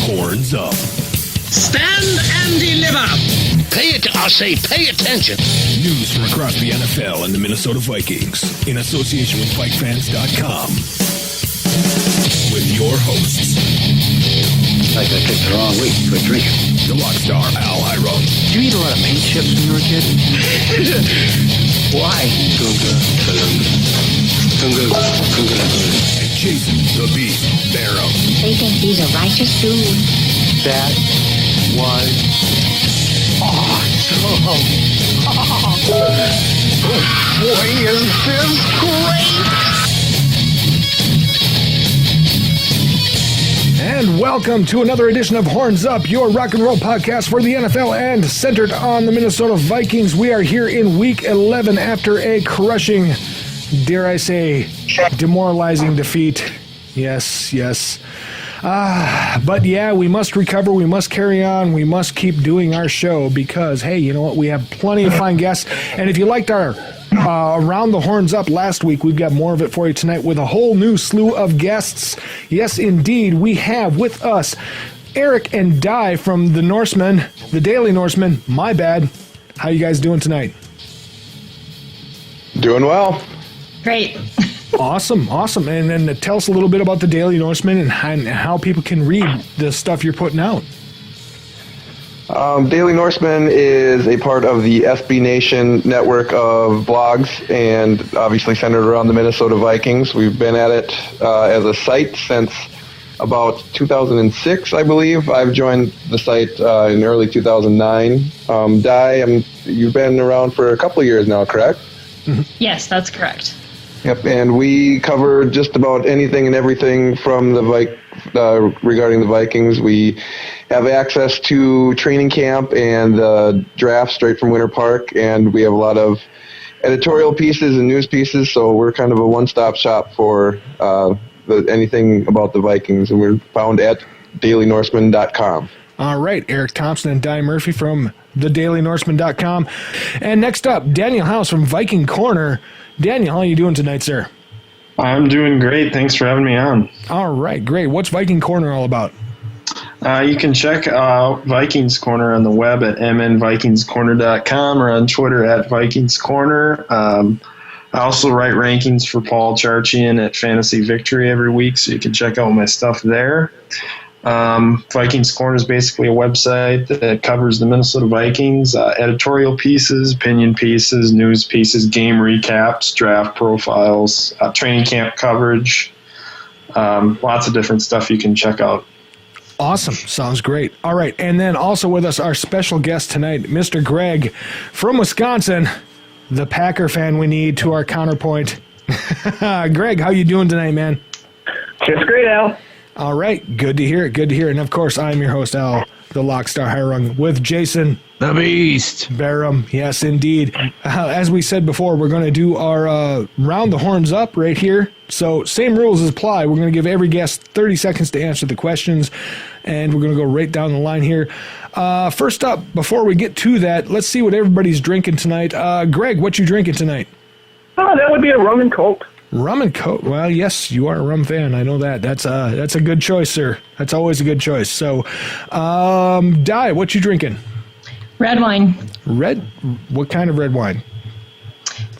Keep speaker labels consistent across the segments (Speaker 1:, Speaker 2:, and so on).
Speaker 1: Horns up.
Speaker 2: Stand and deliver.
Speaker 3: Pay attention.
Speaker 1: News from across the NFL and the Minnesota Vikings in association with VikeFans.com. With your hosts.
Speaker 4: Like I picked the wrong week for drinking.
Speaker 1: The rock star Al Hiram.
Speaker 4: Did you eat a lot of paint chips when you were a kid? Why?
Speaker 1: And Jason the Beast Barrow.
Speaker 5: They think he's a righteous dude.
Speaker 4: That was awesome. Boy, is this great!
Speaker 6: And welcome to another edition of Horns Up, your rock and roll podcast for the NFL and centered on the Minnesota Vikings. We are here in Week 11 after a crushing, dare I say, demoralizing defeat. Yes. But yeah, we must recover, we must carry on, we must keep doing our show because, hey, you know what, we have plenty of fine guests. And if you liked our Around the Horns Up last week, we've got more of it for you tonight with a whole new slew of guests. Yes, indeed, we have with us Eric and Di from the Norseman, the Daily Norseman. My bad. How you guys doing tonight?
Speaker 7: Doing well.
Speaker 5: Great.
Speaker 6: Awesome. And then tell us a little bit about the Daily Norseman and how people can read the stuff you're putting out.
Speaker 7: Daily Norseman is a part of the SB Nation network of blogs and obviously centered around the Minnesota Vikings. We've been at it as a site since about 2006, I believe. I've joined the site in early 2009. Di, you've been around for a couple of years now, correct?
Speaker 5: Yes, that's correct.
Speaker 7: Yep, and we cover just about anything and everything from the regarding the Vikings. We have access to training camp and the draft straight from Winter Park, and we have a lot of editorial pieces and news pieces, so we're kind of a one-stop shop for anything about the Vikings, and we're found at dailynorseman.com.
Speaker 6: All right, Eric Thompson and Di Murphy from thedailynorseman.com. And next up, Daniel House from Viking Corner. Daniel, how are you doing tonight, sir?
Speaker 8: I'm doing great. Thanks for having me on.
Speaker 6: All right, great. What's Viking Corner all about?
Speaker 8: You can check out Vikings Corner on the web at mnvikingscorner.com or on Twitter at Vikings Corner. I also write rankings for Paul Charchian at Fantasy Victory every week, so you can check out my stuff there. Vikings Corner is basically a website that covers the Minnesota Vikings, editorial pieces, opinion pieces, news pieces, game recaps, draft profiles, training camp coverage, lots of different stuff you can check out.
Speaker 6: Awesome. Sounds great. All right. And then also with us, our special guest tonight, Mr. Greg from Wisconsin, the Packer fan we need to our counterpoint. Greg, how you doing tonight, man?
Speaker 9: Just great, Al.
Speaker 6: All right. Good to hear it. And, of course, I'm your host, Al, the Lockstar Hirung, with Jason.
Speaker 4: The Beast.
Speaker 6: Barham. Yes, indeed. As we said before, we're going to do our Round the Horns Up right here. So same rules apply. We're going to give every guest 30 seconds to answer the questions, and we're going to go right down the line here. First up, before we get to that, let's see what everybody's drinking tonight. Greg, what you drinking tonight?
Speaker 9: Oh, that would be a rum and coke.
Speaker 6: Rum and coke. Well, yes, you are a rum fan. I know that. That's a good choice, sir. That's always a good choice. So, Di, what you drinking?
Speaker 5: Red wine.
Speaker 6: What kind of red wine?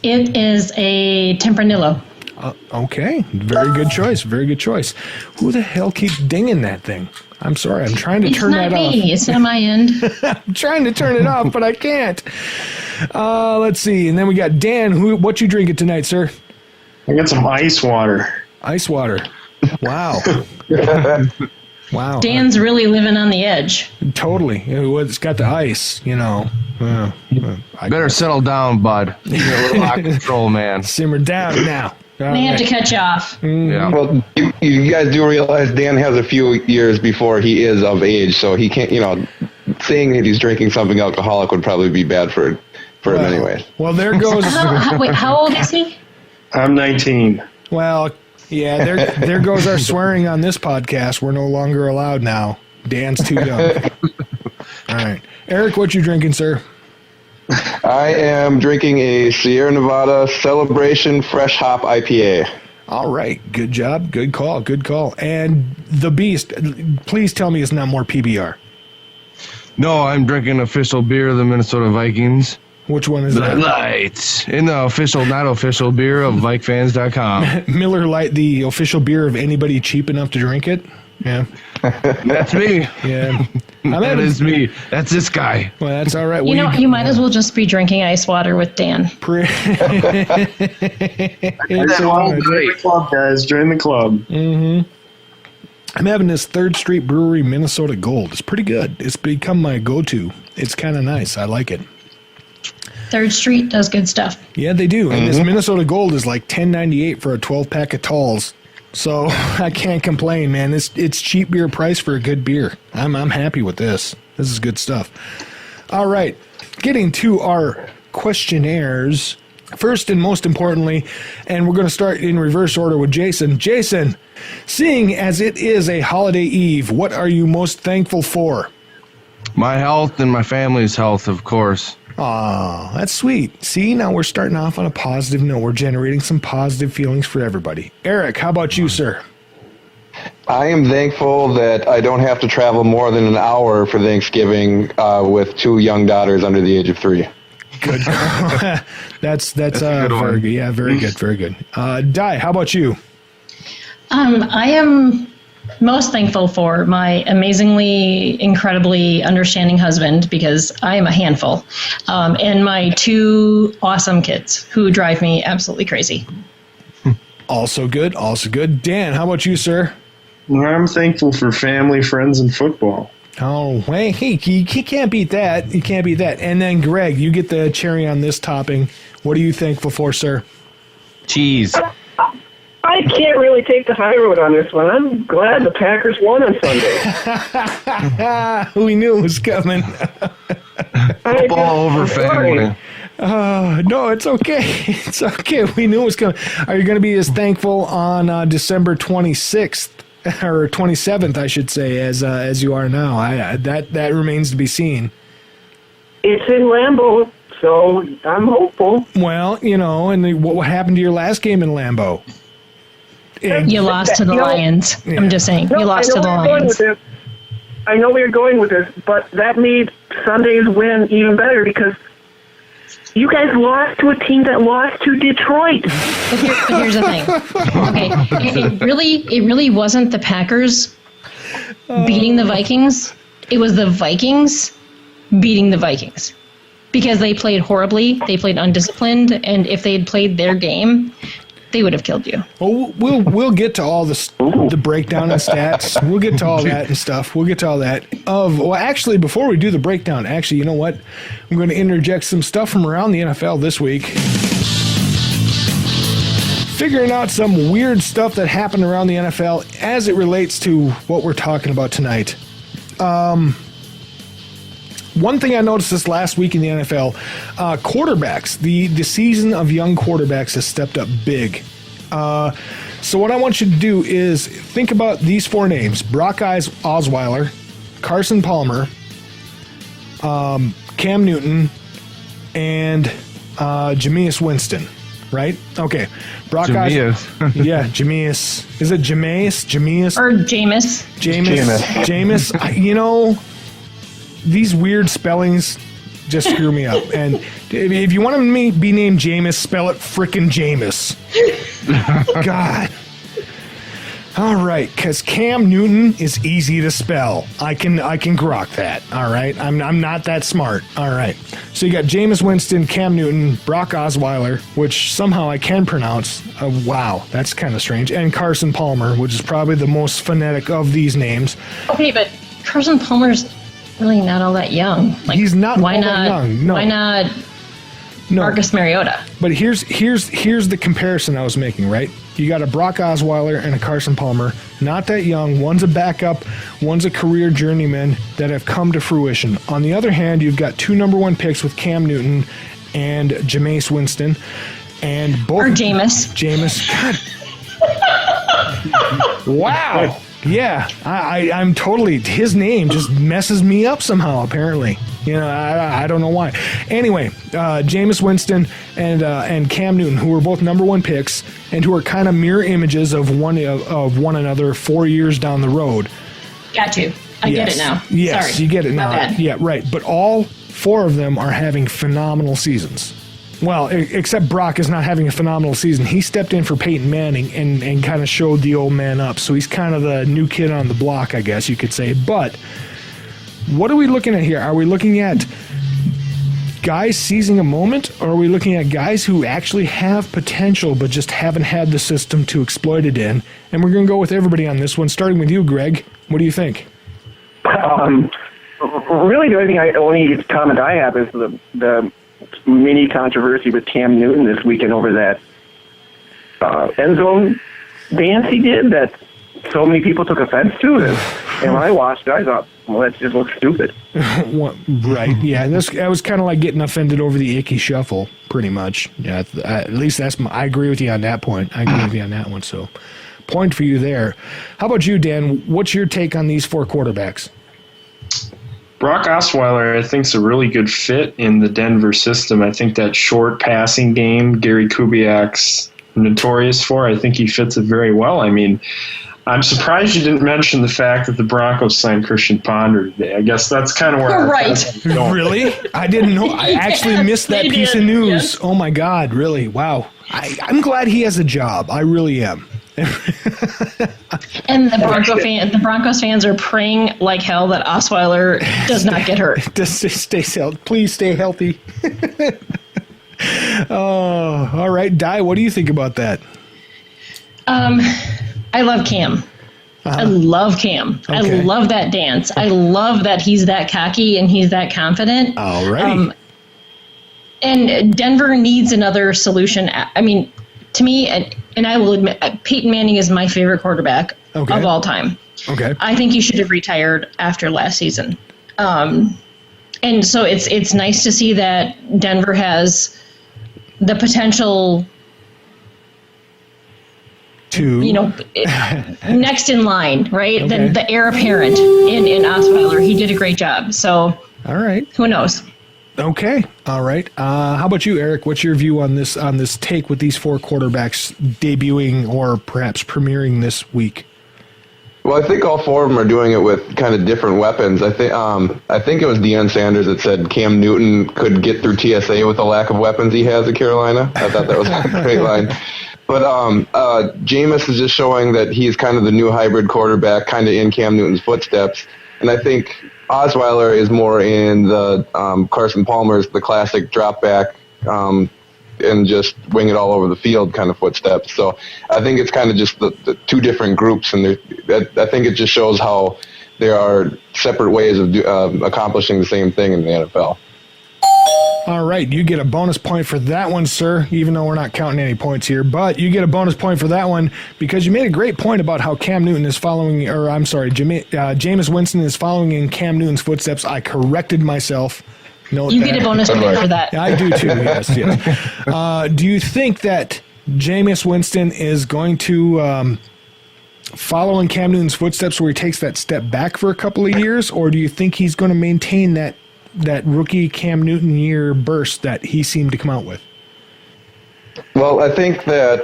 Speaker 5: It is a Tempranillo.
Speaker 6: Okay. Very good choice. Who the hell keeps dinging that thing? I'm sorry. I'm trying to turn that off.
Speaker 5: It's not me. It's on my end.
Speaker 6: I'm trying to turn it off, but I can't. Let's see. And then we got Dan. What you drinking tonight, sir?
Speaker 8: I got some ice water.
Speaker 6: Ice water. Wow. Wow.
Speaker 5: Dan's really living on the edge.
Speaker 6: Totally. It's got the ice, you know.
Speaker 4: Better settle down, bud. You're a little out of control, man.
Speaker 6: Simmer down now.
Speaker 5: May have to cut you off.
Speaker 4: Yeah.
Speaker 7: Well, you guys do realize Dan has a few years before he is of age, so he can't, saying that he's drinking something alcoholic would probably be bad for him anyway.
Speaker 6: Well, there goes...
Speaker 5: Wait, how old is he?
Speaker 8: I'm 19.
Speaker 6: Well, yeah, there goes our swearing on this podcast. We're no longer allowed now. Dan's too young. All right. Eric, what you drinking, sir?
Speaker 7: I am drinking a Sierra Nevada Celebration Fresh Hop IPA.
Speaker 6: All right. Good job. Good call. Good call. And the Beast, please tell me it's not more PBR.
Speaker 4: No, I'm drinking official beer of the Minnesota Vikings.
Speaker 6: Which one is that?
Speaker 4: Light. In the official, not official beer of VikeFans.com.
Speaker 6: Miller Lite, the official beer of anybody cheap enough to drink it? Yeah.
Speaker 4: That's me.
Speaker 6: Yeah.
Speaker 4: That is me. That's this guy.
Speaker 6: Well, that's all right.
Speaker 5: You might as well just be drinking ice water with Dan.
Speaker 8: Join the club, guys. Join the club.
Speaker 6: Mm-hmm. I'm having this 3rd Street Brewery Minnesota Gold. It's pretty good. It's become my go-to. It's kind of nice. I like it.
Speaker 5: 3rd Street does good stuff.
Speaker 6: Yeah, they do. And this Minnesota Gold is like $10.98 for a 12-pack of talls. So I can't complain, man. It's cheap beer price for a good beer. I'm happy with this. This is good stuff. All right, getting to our questionnaires. First and most importantly, and we're going to start in reverse order with Jason. Jason, seeing as it is a holiday eve, what are you most thankful for?
Speaker 4: My health and my family's health, of course.
Speaker 6: Aw, that's sweet. See, now we're starting off on a positive note. We're generating some positive feelings for everybody. Eric, how about you, sir?
Speaker 7: I am thankful that I don't have to travel more than an hour for Thanksgiving with 2 young daughters under the age of 3.
Speaker 6: Good. that's very good. Yeah, very good, very good. Di, how about you?
Speaker 5: I am most thankful for my amazingly, incredibly understanding husband, because I am a handful, and my 2 awesome kids who drive me absolutely crazy.
Speaker 6: Also good, also good. Dan, how about you, sir?
Speaker 8: I'm thankful for family, friends, and football.
Speaker 6: Oh, hey, you can't beat that. You can't beat that. And then, Greg, you get the cherry on this topping. What are you thankful for, sir?
Speaker 4: Cheese.
Speaker 9: I can't really take the high road on this one. I'm glad the Packers won on Sunday.
Speaker 6: We knew it was coming.
Speaker 4: Football over family.
Speaker 6: No, it's okay. It's okay. We knew it was coming. Are you going to be as thankful on December 26th? Or 27th, I should say, as you are now. That remains to be seen.
Speaker 9: It's in Lambeau, so I'm hopeful.
Speaker 6: Well, and what happened to your last game in Lambeau?
Speaker 5: You lost to the Lions. Yeah. I'm just saying, you lost to the Lions.
Speaker 9: I know where you're going with this, but that made Sunday's win even better because you guys lost to a team that lost to Detroit.
Speaker 5: But here's the thing. Okay, it really wasn't the Packers beating the Vikings. It was the Vikings beating the Vikings because they played horribly. They played undisciplined, and if they had played their game, they would have killed you.
Speaker 6: Well, we'll get to all the breakdown and stats. We'll get to all that and stuff. We'll get to all that. Actually, before we do the breakdown, you know what? I'm going to interject some stuff from around the NFL this week. Figuring out some weird stuff that happened around the NFL as it relates to what we're talking about tonight. One thing I noticed this last week in the NFL, quarterbacks, the season of young quarterbacks has stepped up big. So what I want you to do is think about these 4 names: Brock Osweiler, Carson Palmer, Cam Newton, and Jameis Winston. Right? Okay. Brock
Speaker 4: Jameis.
Speaker 6: Yeah, Jameis. Is it Jameis? Jameis?
Speaker 5: Or Jameis.
Speaker 6: Jameis. These weird spellings just screw me up. And if you want to be named Jameis, spell it frickin' Jameis. God. All right, because Cam Newton is easy to spell. I can grok that. All right, I'm not that smart. All right, so you got Jameis Winston, Cam Newton, Brock Osweiler, which somehow I can pronounce. Wow, that's kind of strange. And Carson Palmer, which is probably the most phonetic of these names.
Speaker 5: Okay, but Carson Palmer's really not all that young.
Speaker 6: He's not all that young. No.
Speaker 5: Why not Marcus Mariota?
Speaker 6: But here's the comparison I was making, right? You got a Brock Osweiler and a Carson Palmer, not that young. One's a backup, one's a career journeyman that have come to fruition. On the other hand, you've got 2 number 1 picks with Cam Newton and Jameis Winston, and both
Speaker 5: or Jameis.
Speaker 6: God. Wow. Yeah, I'm totally. His name just messes me up somehow. Apparently. I don't know why. Anyway, Jameis Winston and Cam Newton, who were both number 1 picks and who are kind of mirror images of one another 4 years down the road.
Speaker 5: Got you. I get it now.
Speaker 6: Yes,
Speaker 5: Sorry.
Speaker 6: you get it now.
Speaker 5: Bad.
Speaker 6: Yeah, right. But all 4 of them are having phenomenal seasons. Well, except Brock is not having a phenomenal season. He stepped in for Peyton Manning and kind of showed the old man up. So he's kind of the new kid on the block, I guess you could say. But what are we looking at here? Are we looking at guys seizing a moment, or are we looking at guys who actually have potential but just haven't had the system to exploit it in? And we're going to go with everybody on this one, starting with you, Greg. What do you think?
Speaker 9: Really, the only comment I have is the mini controversy with Cam Newton this weekend over that end zone dance he did that so many people took offense to. And when I watched it, I thought, well, that just looks stupid.
Speaker 6: Right, yeah. That was kind of like getting offended over the icky shuffle, pretty much. Yeah, at least I agree with you on that point. I agree with you on that one, so point for you there. How about you, Dan? What's your take on these 4 quarterbacks?
Speaker 8: Brock Osweiler, I think, is a really good fit in the Denver system. I think that short passing game Gary Kubiak's notorious for, I think he fits it very well. I mean, I'm surprised you didn't mention the fact that the Broncos signed Christian Ponder today. I guess that's kind of where
Speaker 5: You're right.
Speaker 6: Really? I didn't know. I actually missed that piece of news.
Speaker 5: Yes.
Speaker 6: Oh, my God. Really? Wow. I'm glad he has a job. I really am.
Speaker 5: And the Broncos fans are praying like hell that Osweiler does not get hurt.
Speaker 6: Please stay healthy. Oh, all right. Di, what do you think about that?
Speaker 5: I love Cam. I love Cam.
Speaker 6: Okay.
Speaker 5: I love that dance. I love that he's that cocky and he's that confident.
Speaker 6: All right.
Speaker 5: And Denver needs another solution. I mean, to me, and I will admit, Peyton Manning is my favorite quarterback of all time.
Speaker 6: Okay.
Speaker 5: I think he should have retired after last season. And so it's nice to see that Denver has the potential
Speaker 6: to,
Speaker 5: next in line, right?
Speaker 6: Okay.
Speaker 5: The heir apparent in Osweiler. He did a great job. So,
Speaker 6: all right.
Speaker 5: Who knows?
Speaker 6: Okay. All right. How about you, Eric? What's your view on this take with these 4 quarterbacks debuting or perhaps premiering this week?
Speaker 7: Well, I think all 4 of them are doing it with kind of different weapons. I think it was Deion Sanders that said Cam Newton could get through TSA with the lack of weapons he has at Carolina. I thought that was a great line. But Jameis is just showing that he's kind of the new hybrid quarterback, kind of in Cam Newton's footsteps. And I think Osweiler is more in the Carson Palmer's, the classic drop back and just wing it all over the field kind of footsteps. So I think it's kind of just the 2 different groups, and I think it just shows how there are separate ways of accomplishing the same thing in the NFL.
Speaker 6: All right, you get a bonus point for that one, sir, even though we're not counting any points here. But you get a bonus point for that one because you made a great point about how Cam Newton is Jameis Winston is following in Cam Newton's footsteps. I corrected myself.
Speaker 5: You get a bonus point for that.
Speaker 6: I do too, yes. Do you think that Jameis Winston is going to follow in Cam Newton's footsteps where he takes that step back for a couple of years, or do you think he's going to maintain that rookie Cam Newton year burst that he seemed to come out with?
Speaker 7: Well, I think that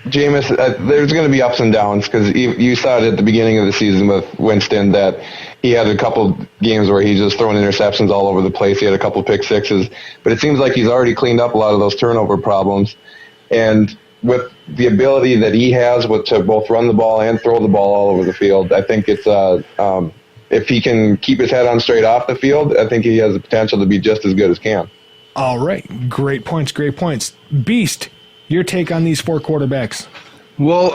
Speaker 7: Jameis, there's going to be ups and downs because you saw it at the beginning of the season with Winston that he had a couple games where he's just throwing interceptions all over the place. He had a couple pick sixes, but it seems like he's already cleaned up a lot of those turnover problems. And with the ability that he has to both run the ball and throw the ball all over the field, I think it's if he can keep his head on straight off the field, I think he has the potential to be just as good as Cam.
Speaker 6: All right. Great points. Beast, your take on these 4 quarterbacks.
Speaker 4: Well,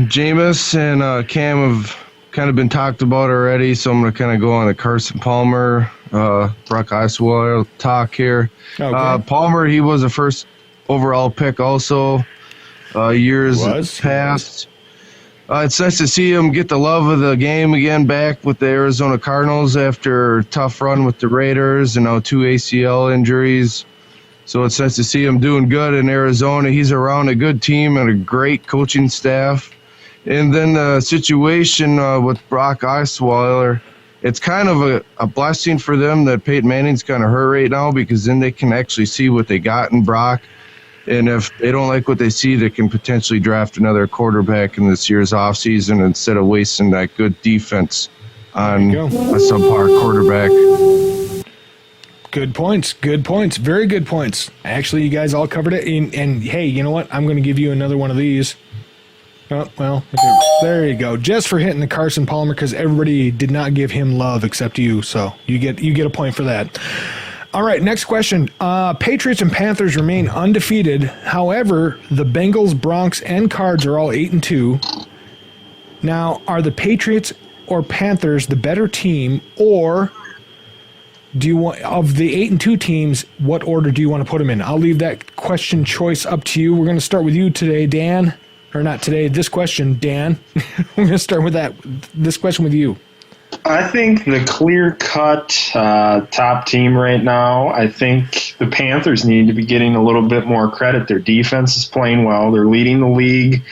Speaker 4: Jameis and Cam have kind of been talked about already, so I'm going to kind of go on the Carson Palmer, Brock Osweiler talk here.
Speaker 6: Okay.
Speaker 4: Palmer, he was a first overall pick also years past. It's nice to see him get the love of the game again back with the Arizona Cardinals after a tough run with the Raiders and now 2 ACL injuries. So it's nice to see him doing good in Arizona. He's around a good team and a great coaching staff. And then the situation with Brock Osweiler, it's kind of a blessing for them that Peyton Manning's kind of hurt right now, because then they can actually see what they got in Brock. And if they don't like what they see, they can potentially draft another quarterback in this year's offseason instead of wasting that good defense on a subpar quarterback.
Speaker 6: Good points. Very good points. Actually, you guys all covered it. And hey, you know what? I'm going to give you another one of these. Oh, well, okay. There you go. Just for hitting the Carson Palmer, because everybody did not give him love except you. So you get a point for that. All right, next question. Patriots and Panthers remain undefeated. However, the Bengals, Bronx, and Cards are all 8-2. Now, are the Patriots or Panthers the better team, or do you want, of the 8-2 teams, what order do you want to put them in? I'll leave that question choice up to you. We're going to start with you today, Dan. Or not today, this question, Dan. We're going to start with this question with you.
Speaker 8: I think the clear-cut top team right now, I think the Panthers need to be getting a little bit more credit. Their defense is playing well. They're leading the league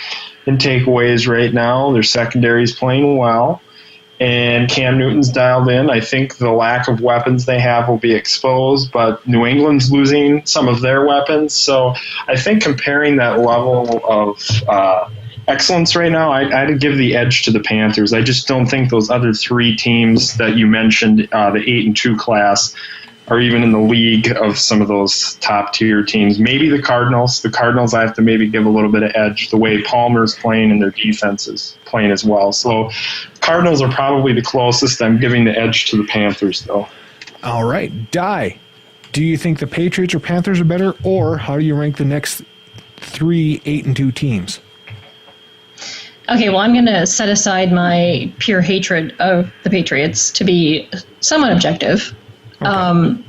Speaker 8: in takeaways right now. Their secondary is playing well. And Cam Newton's dialed in. I think the lack of weapons they have will be exposed, but New England's losing some of their weapons. So I think comparing that level of excellence right now, I'd give the edge to the Panthers. I just don't think those other three teams that you mentioned, the 8-2 class, are even in the league of some of those top-tier teams. Maybe the Cardinals. The Cardinals I have to maybe give a little bit of edge, the way Palmer's playing and their defense is playing as well. So Cardinals are probably the closest. I'm giving the edge to the Panthers, though.
Speaker 6: All right. Di, do you think the Patriots or Panthers are better, or how do you rank the next three 8-2 teams?
Speaker 5: Okay, well, I'm going to set aside my pure hatred of the Patriots to be somewhat objective. Okay.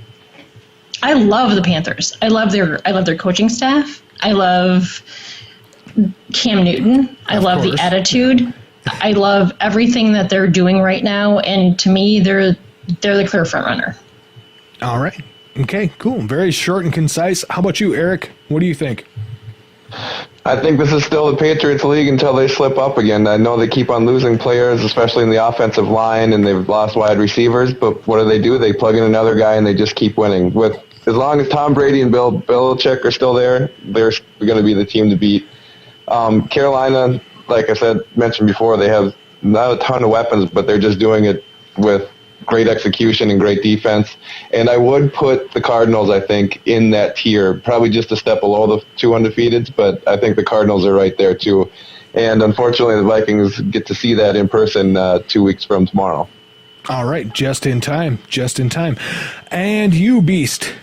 Speaker 5: I love the Panthers. I love their coaching staff. I love Cam Newton. I love the attitude. I love everything that they're doing right now, and to me, they're the clear front runner.
Speaker 6: All right. Okay, cool. Very short and concise. How about you, Eric? What do you think?
Speaker 7: I think this is still the Patriots league until they slip up again. I know they keep on losing players, especially in the offensive line, and they've lost wide receivers, but what do? They plug in another guy and they just keep winning. As long as Tom Brady and Bill Belichick are still there, they're going to be the team to beat. Carolina, like I mentioned before, they have not a ton of weapons, but they're just doing it with great execution and great defense. And I would put the Cardinals, I think, in that tier, probably just a step below the two undefeateds, but I think the Cardinals are right there too. And unfortunately, the Vikings get to see that in person 2 weeks from tomorrow.
Speaker 6: All right, just in time. And you, Beast,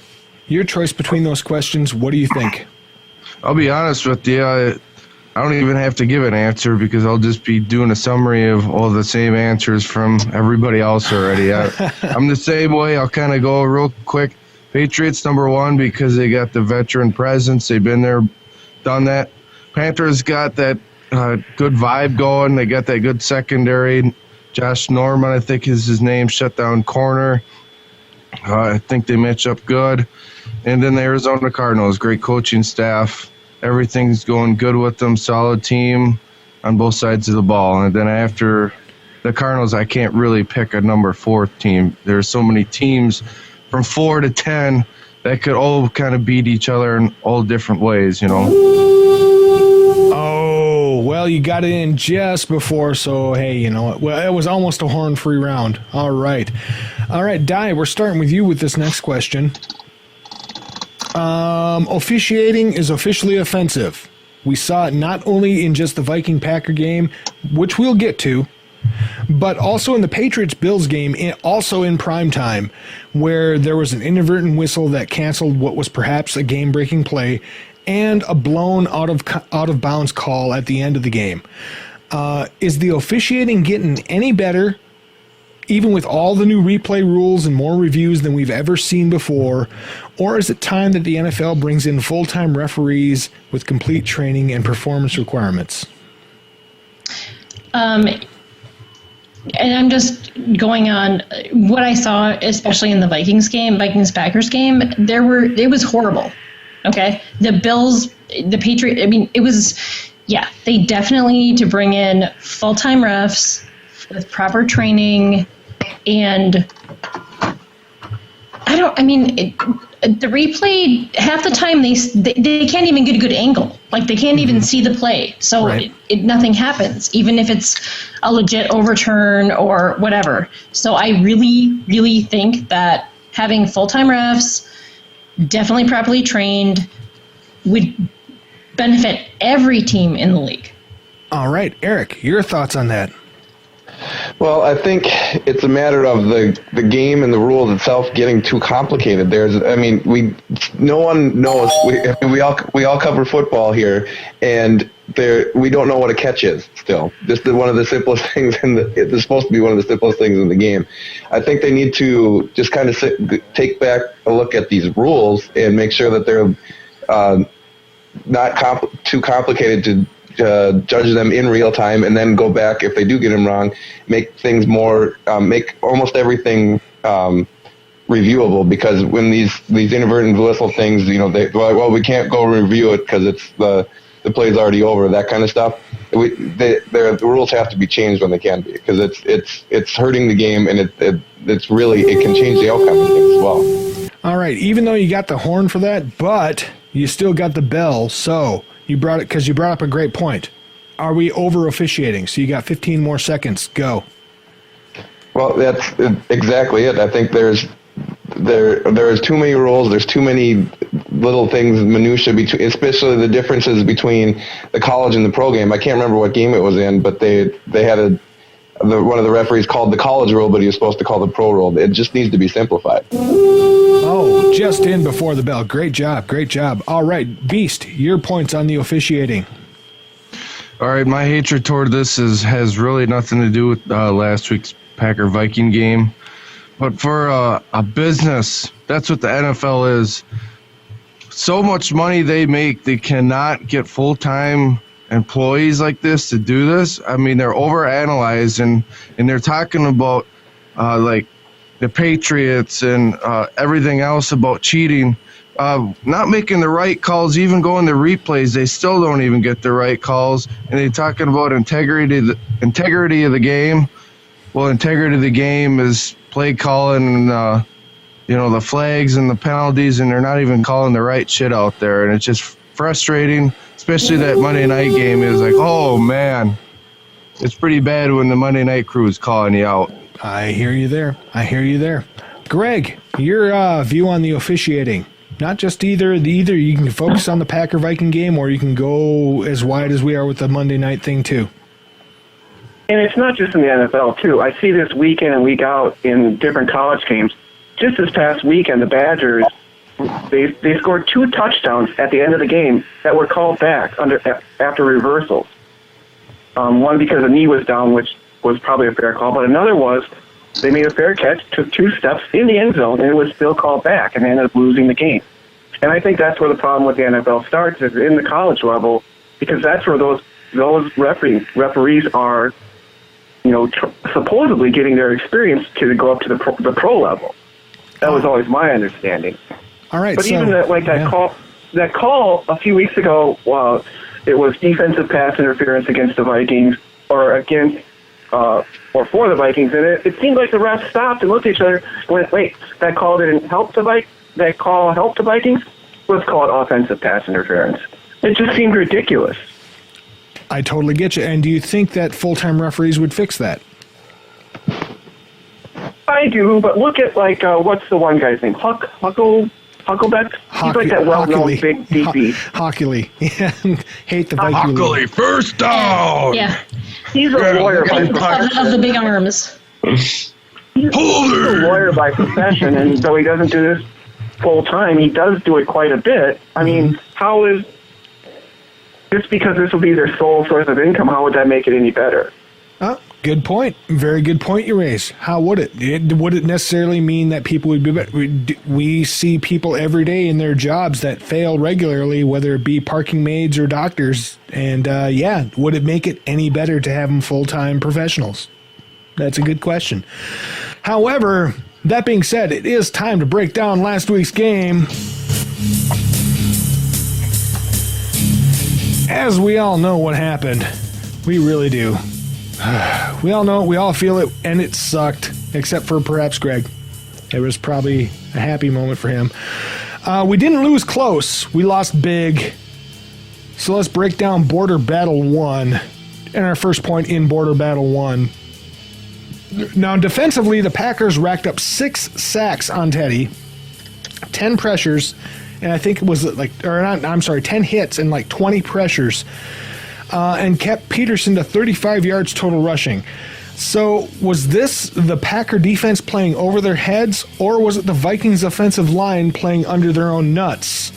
Speaker 6: your choice between those questions, what do you think?
Speaker 4: I'll be honest with you. I don't even have to give an answer because I'll just be doing a summary of all the same answers from everybody else already. I'm the same way. I'll kind of go real quick. Patriots, number one, because they got the veteran presence. They've been there, done that. Panthers got that good vibe going. They got that good secondary. Josh Norman, I think is his name, shut down corner. I think they match up good. And then the Arizona Cardinals, great coaching staff. Everything's going good with them, solid team on both sides of the ball. And then after the Cardinals, I can't really pick a number 4 team. There's so many teams from 4 to 10 that could all kind of beat each other in all different ways, you know.
Speaker 6: Oh, well, you got it in just before, so hey, you know, well, it was almost a horn-free round. All right, Di, we're starting with you with this next question. Officiating is officially offensive. We saw it not only in just the Viking-Packer game, which we'll get to, but also in the Patriots-Bills game, also in prime time, where there was an inadvertent whistle that canceled what was perhaps a game-breaking play and a blown out-of-bounds call at the end of the game. Is the officiating getting any better, even with all the new replay rules and more reviews than we've ever seen before, or is it time that the NFL brings in full-time referees with complete training and performance requirements?
Speaker 5: And I'm just going on what I saw, especially in the Vikings-Packers game. It was horrible. Okay, the Bills, the Patriots. I mean, it was. Yeah, they definitely need to bring in full-time refs with proper training And the replay, half the time they can't even get a good angle. Like, they can't even see the play. So
Speaker 6: Right.
Speaker 5: nothing happens, even if it's a legit overturn or whatever. So I really, really think that having full-time refs, definitely properly trained, would benefit every team in the league.
Speaker 6: All right, Eric, your thoughts on that?
Speaker 7: Well, I think it's a matter of the game and the rules itself getting too complicated. No one knows. We all cover football here, and we don't know what a catch is still. Just one of the simplest things it's supposed to be one of the simplest things in the game. I think they need to just kind of take back a look at these rules and make sure that they're not too complicated to judge them in real time, and then go back if they do get them wrong, make things more, make almost everything reviewable. Because when these inadvertent whistle things, we can't go review it because it's the play's already over. That kind of stuff. The rules have to be changed when they can be, because it's hurting the game, and it can change the outcome of things as well.
Speaker 6: All right, even though you got the horn for that, but you still got the bell, so. You brought up a great point. Are we over officiating? So you got 15 more seconds. Go.
Speaker 7: Well, that's exactly it. I think there is too many rules. There's too many little things, minutia between, especially the differences between the college and the pro game. I can't remember what game it was in, but they had one of the referees called the college rule, but he was supposed to call the pro rule. It just needs to be simplified.
Speaker 6: Oh, just in before the bell. Great job. Great job. All right, Beast, your points on the officiating.
Speaker 4: All right, my hatred toward this has really nothing to do with last week's Packer-Viking game. But for a business, that's what the NFL is. So much money they make, they cannot get full-time employees like this to do this. I mean, they're overanalyzed, and they're talking about like the Patriots and everything else about cheating, not making the right calls, even going to replays. They still don't even get the right calls, and they're talking about integrity of the game. Well, integrity of the game is play calling and the flags and the penalties, and they're not even calling the right shit out there, and it's just frustrating. Especially that Monday night game is like, oh man, it's pretty bad when the Monday night crew is calling you out.
Speaker 6: I hear you there. Greg, your view on the officiating. Not just either you can focus on the Packer-Viking game, or you can go as wide as we are with the Monday night thing too.
Speaker 9: And it's not just in the NFL, too. I see this week in and week out in different college games. Just this past weekend, the Badgers, they scored 2 touchdowns at the end of the game that were called back after reversals. One because the knee was down, which was probably a fair call, but another was they made a fair catch, took 2 steps in the end zone, and it was still called back, and they ended up losing the game. And I think that's where the problem with the NFL starts, is in the college level, because that's where those referees are, supposedly getting their experience to go up to the pro level. That was always my understanding.
Speaker 6: All right,
Speaker 9: but even that call a few weeks ago, it was defensive pass interference against the Vikings, or for the Vikings, and it seemed like the refs stopped and looked at each other and went, wait, that call didn't help the Vikings? That call helped the Vikings? Let's call it offensive pass interference. It just seemed ridiculous.
Speaker 6: I totally get you. And do you think that full-time referees would fix that?
Speaker 9: I do, but look at, what's the one guy's name? Hucklebeck? He's like that well-known big DB.
Speaker 6: Hockley. Hate the Viking.
Speaker 4: Hockley, first down!
Speaker 5: Yeah.
Speaker 9: He's a lawyer by
Speaker 5: Of the big arms.
Speaker 9: He's a lawyer by profession, and though he doesn't do this full-time, he does do it quite a bit. I mean, how is... Just because this will be their sole source of income, how would that make it any better?
Speaker 6: Good point. Very good point you raise. How would it? Would it necessarily mean that people would be better? We see people every day in their jobs that fail regularly, whether it be parking maids or doctors. And would it make it any better to have them full-time professionals? That's a good question. However, that being said, it is time to break down last week's game. As we all know what happened. We really do. We all know it, we all feel it, and it sucked. except for perhaps Greg. It was probably a happy moment for him. We didn't lose close. We lost big. So let's break down Border Battle 1 and our first point in Border Battle 1. Now, defensively, the Packers racked up 6 sacks on Teddy, 10 pressures, and I think it was 10 hits and 20 pressures, and kept Peterson to 35 yards total rushing. So was this the Packer defense playing over their heads, or was it the Vikings offensive line playing under their own nuts?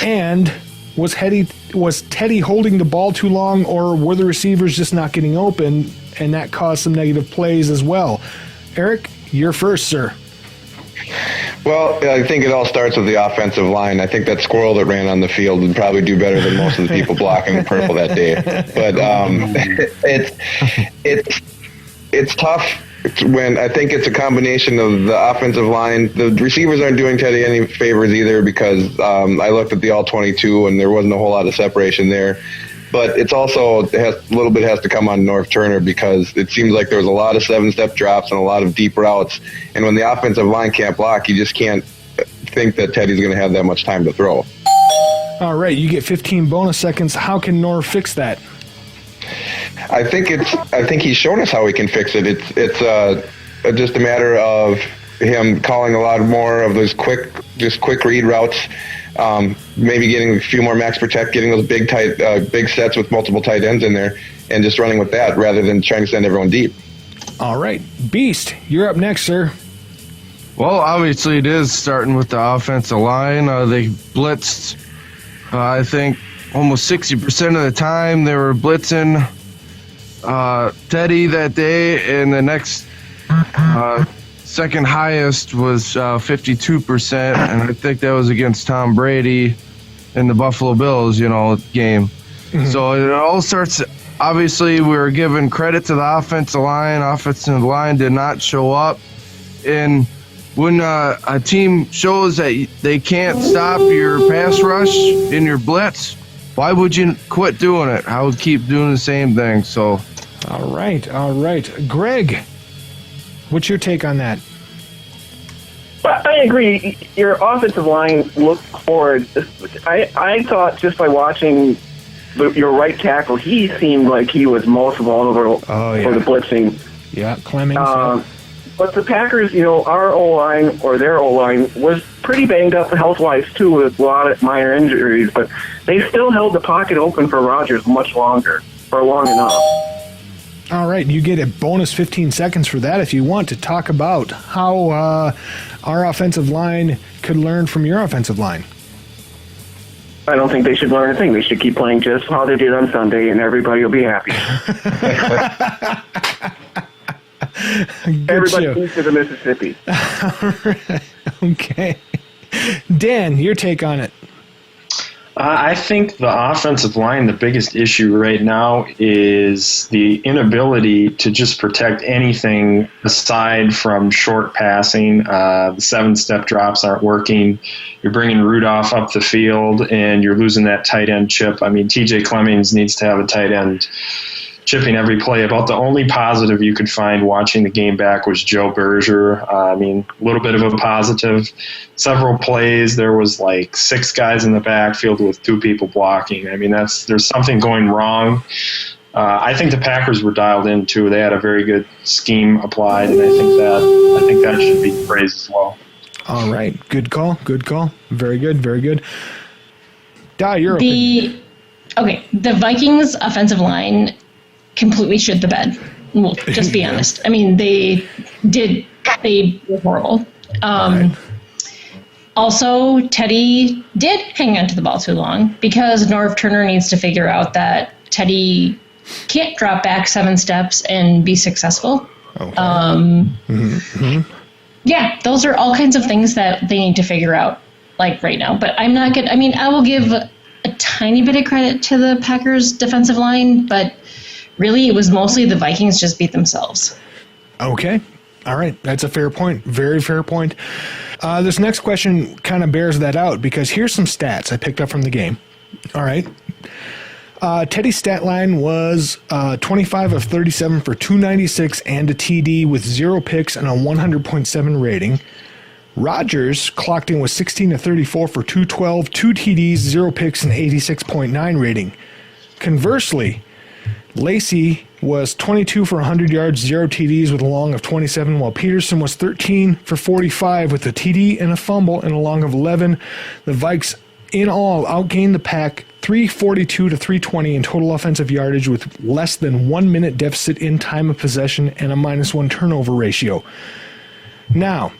Speaker 6: And was Teddy holding the ball too long, or were the receivers just not getting open, and that caused some negative plays as well? Eric, you're first, sir.
Speaker 7: Well, I think it all starts with the offensive line. I think that squirrel that ran on the field would probably do better than most of the people blocking the purple that day. But it's tough when I think it's a combination of the offensive line. The receivers aren't doing Teddy any favors either, because I looked at the all-22 and there wasn't a whole lot of separation there. But it's also a little bit has to come on North Turner, because it seems like there was a lot of 7-step drops and a lot of deep routes. And when the offensive line can't block, you just can't think that Teddy's going to have that much time to throw.
Speaker 6: All right, you get 15 bonus seconds. How can Norv fix that?
Speaker 7: I think he's shown us how he can fix it. It's just a matter of him calling a lot more of those quick read routes. Maybe getting a few more max protect, getting those big sets with multiple tight ends in there, and just running with that rather than trying to send everyone deep.
Speaker 6: All right, Beast, you're up next, sir.
Speaker 4: Well, obviously it is starting with the offensive line. They blitzed, I think, almost 60% of the time. They were blitzing Teddy that day, and the next second highest was 52%, and I think that was against Tom Brady and the Buffalo Bills, game. Mm-hmm. So it all starts, obviously we were giving credit to the offensive line. Offensive line did not show up. And when a team shows that they can't stop your pass rush in your blitz, why would you quit doing it? I would keep doing the same thing. So,
Speaker 6: all right. Greg, what's your take on that?
Speaker 9: I agree. Your offensive line looked forward. I thought just by watching your right tackle, he seemed like he was most vulnerable for the blitzing.
Speaker 6: Yeah, Clemmings.
Speaker 9: But the Packers, our O-line or their O-line was pretty banged up health-wise too, with a lot of minor injuries, but they still held the pocket open for Rodgers much longer, or long enough.
Speaker 6: All right, you get a bonus 15 seconds for that if you want to talk about how our offensive line could learn from your offensive line.
Speaker 9: I don't think they should learn a thing. They should keep playing just how they did on Sunday, and everybody will be happy. Everybody east of the Mississippi.
Speaker 6: Okay. Dan, your take on it.
Speaker 8: I think the offensive line, the biggest issue right now is the inability to just protect anything aside from short passing. The 7-step drops aren't working. You're bringing Rudolph up the field, and you're losing that tight end chip. I mean, TJ Clemmings needs to have a tight end chipping every play. About the only positive you could find watching the game back was Joe Berger. A little bit of a positive. Several plays, there was 6 guys in the backfield with 2 people blocking. There's something going wrong. I think the Packers were dialed in too. They had a very good scheme applied, and I think that should be praised as well.
Speaker 6: All right, good call. Very good. Di, you're
Speaker 5: the Vikings offensive line completely shit the bed. We'll just be honest. They were horrible.
Speaker 6: Right.
Speaker 5: Also, Teddy did hang on to the ball too long, because Norv Turner needs to figure out that Teddy can't drop back 7 steps and be successful.
Speaker 6: Okay.
Speaker 5: Yeah, those are all kinds of things that they need to figure out right now. But I'm not good. I will give a tiny bit of credit to the Packers defensive line, but really, it was mostly the Vikings just beat themselves.
Speaker 6: Okay. All right. That's a fair point. Very fair point. This next question kind of bears that out, because here's some stats I picked up from the game. All right. Teddy's stat line was 25 of 37 for 296 and a TD with 0 picks and a 100.7 rating. Rogers clocked in with 16 of 34 for 212, 2 TDs, 0 picks, and 86.9 rating. Conversely, Lacey was 22 for 100 yards, 0 TDs with a long of 27, while Peterson was 13 for 45 with a TD and a fumble and a long of 11. The Vikes in all outgained the pack 342 to 320 in total offensive yardage with less than 1 minute deficit in time of possession and a -1 turnover ratio. Now,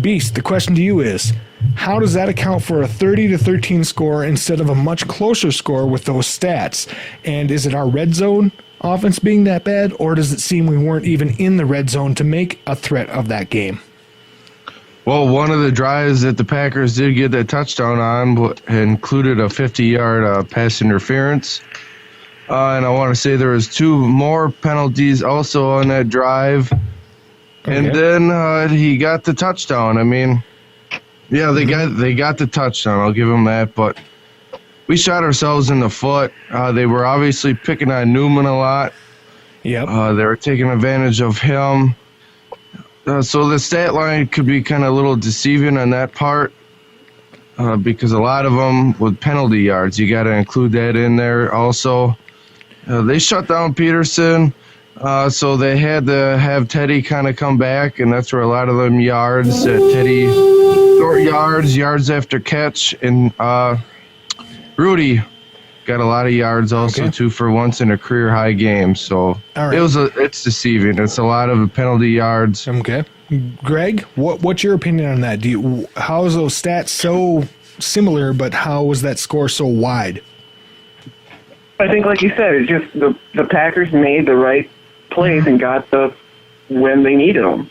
Speaker 6: Beast, the question to you is, how does that account for a 30-13 score instead of a much closer score with those stats? And is it our red zone offense being that bad, or does it seem we weren't even in the red zone to make a threat of that game?
Speaker 4: Well, one of the drives that the Packers did get that touchdown on included a 50-yard pass interference. And I want to say there was 2 more penalties also on that drive. Okay. And then he got the touchdown. I mean, yeah, they got the touchdown. I'll give them that. But we shot ourselves in the foot. They were obviously picking on Newman a lot.
Speaker 6: Yep.
Speaker 4: They were taking advantage of him. So the stat line could be kind of a little deceiving on that part because a lot of them with penalty yards. You got to include that in there also. They shut down Peterson. So they had to have Teddy kind of come back, and that's where a lot of them yards that Teddy, short yards after catch, and Rudy got a lot of yards also too for once in a career high game. So it's deceiving. It's a lot of penalty yards.
Speaker 6: Okay, Greg, what's your opinion on that? How is those stats so similar, but how was that score so wide?
Speaker 9: I think, like you said, it's just the Packers made the right plays and got when they needed them,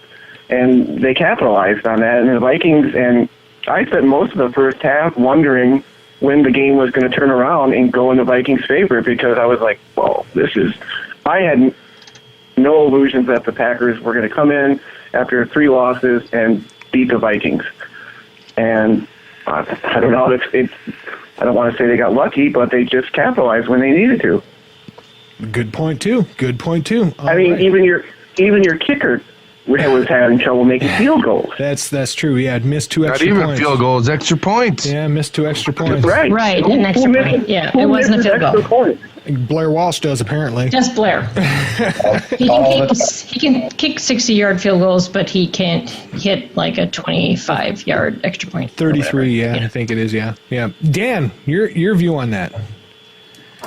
Speaker 9: and they capitalized on that. And the Vikings, and I spent most of the first half wondering when the game was going to turn around and go in the Vikings' favor, because I was like, well, I had no illusions that the Packers were going to come in after 3 losses and beat the Vikings. And I don't know, I don't want to say they got lucky, but they just capitalized when they needed to.
Speaker 6: Good point too.
Speaker 9: I mean, even your kicker was having trouble making field goals.
Speaker 6: That's true. Yeah, missed 2 extra
Speaker 4: points. Not
Speaker 6: even
Speaker 4: field goals, extra points.
Speaker 6: Yeah, missed 2 extra points.
Speaker 5: Right, an extra point. Yeah, it wasn't a field goal.
Speaker 6: Blair Walsh does, apparently.
Speaker 5: Just Blair. He can kick 60-yard field goals, but he can't hit like a 25-yard extra point.
Speaker 6: 33, I think it is. Yeah. Dan, your view on that?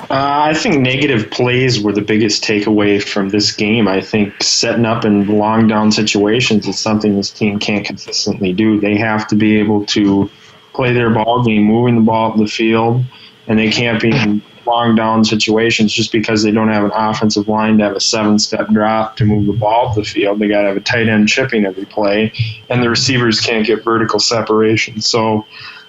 Speaker 8: I think negative plays were the biggest takeaway from this game. I think setting up in long down situations is something this team can't consistently do. They have to be able to play their ball game, moving the ball up the field, and they can't be in long down situations just because they don't have an offensive line to have a 7-step drop to move the ball up the field. They got to have a tight end chipping every play, and the receivers can't get vertical separation. So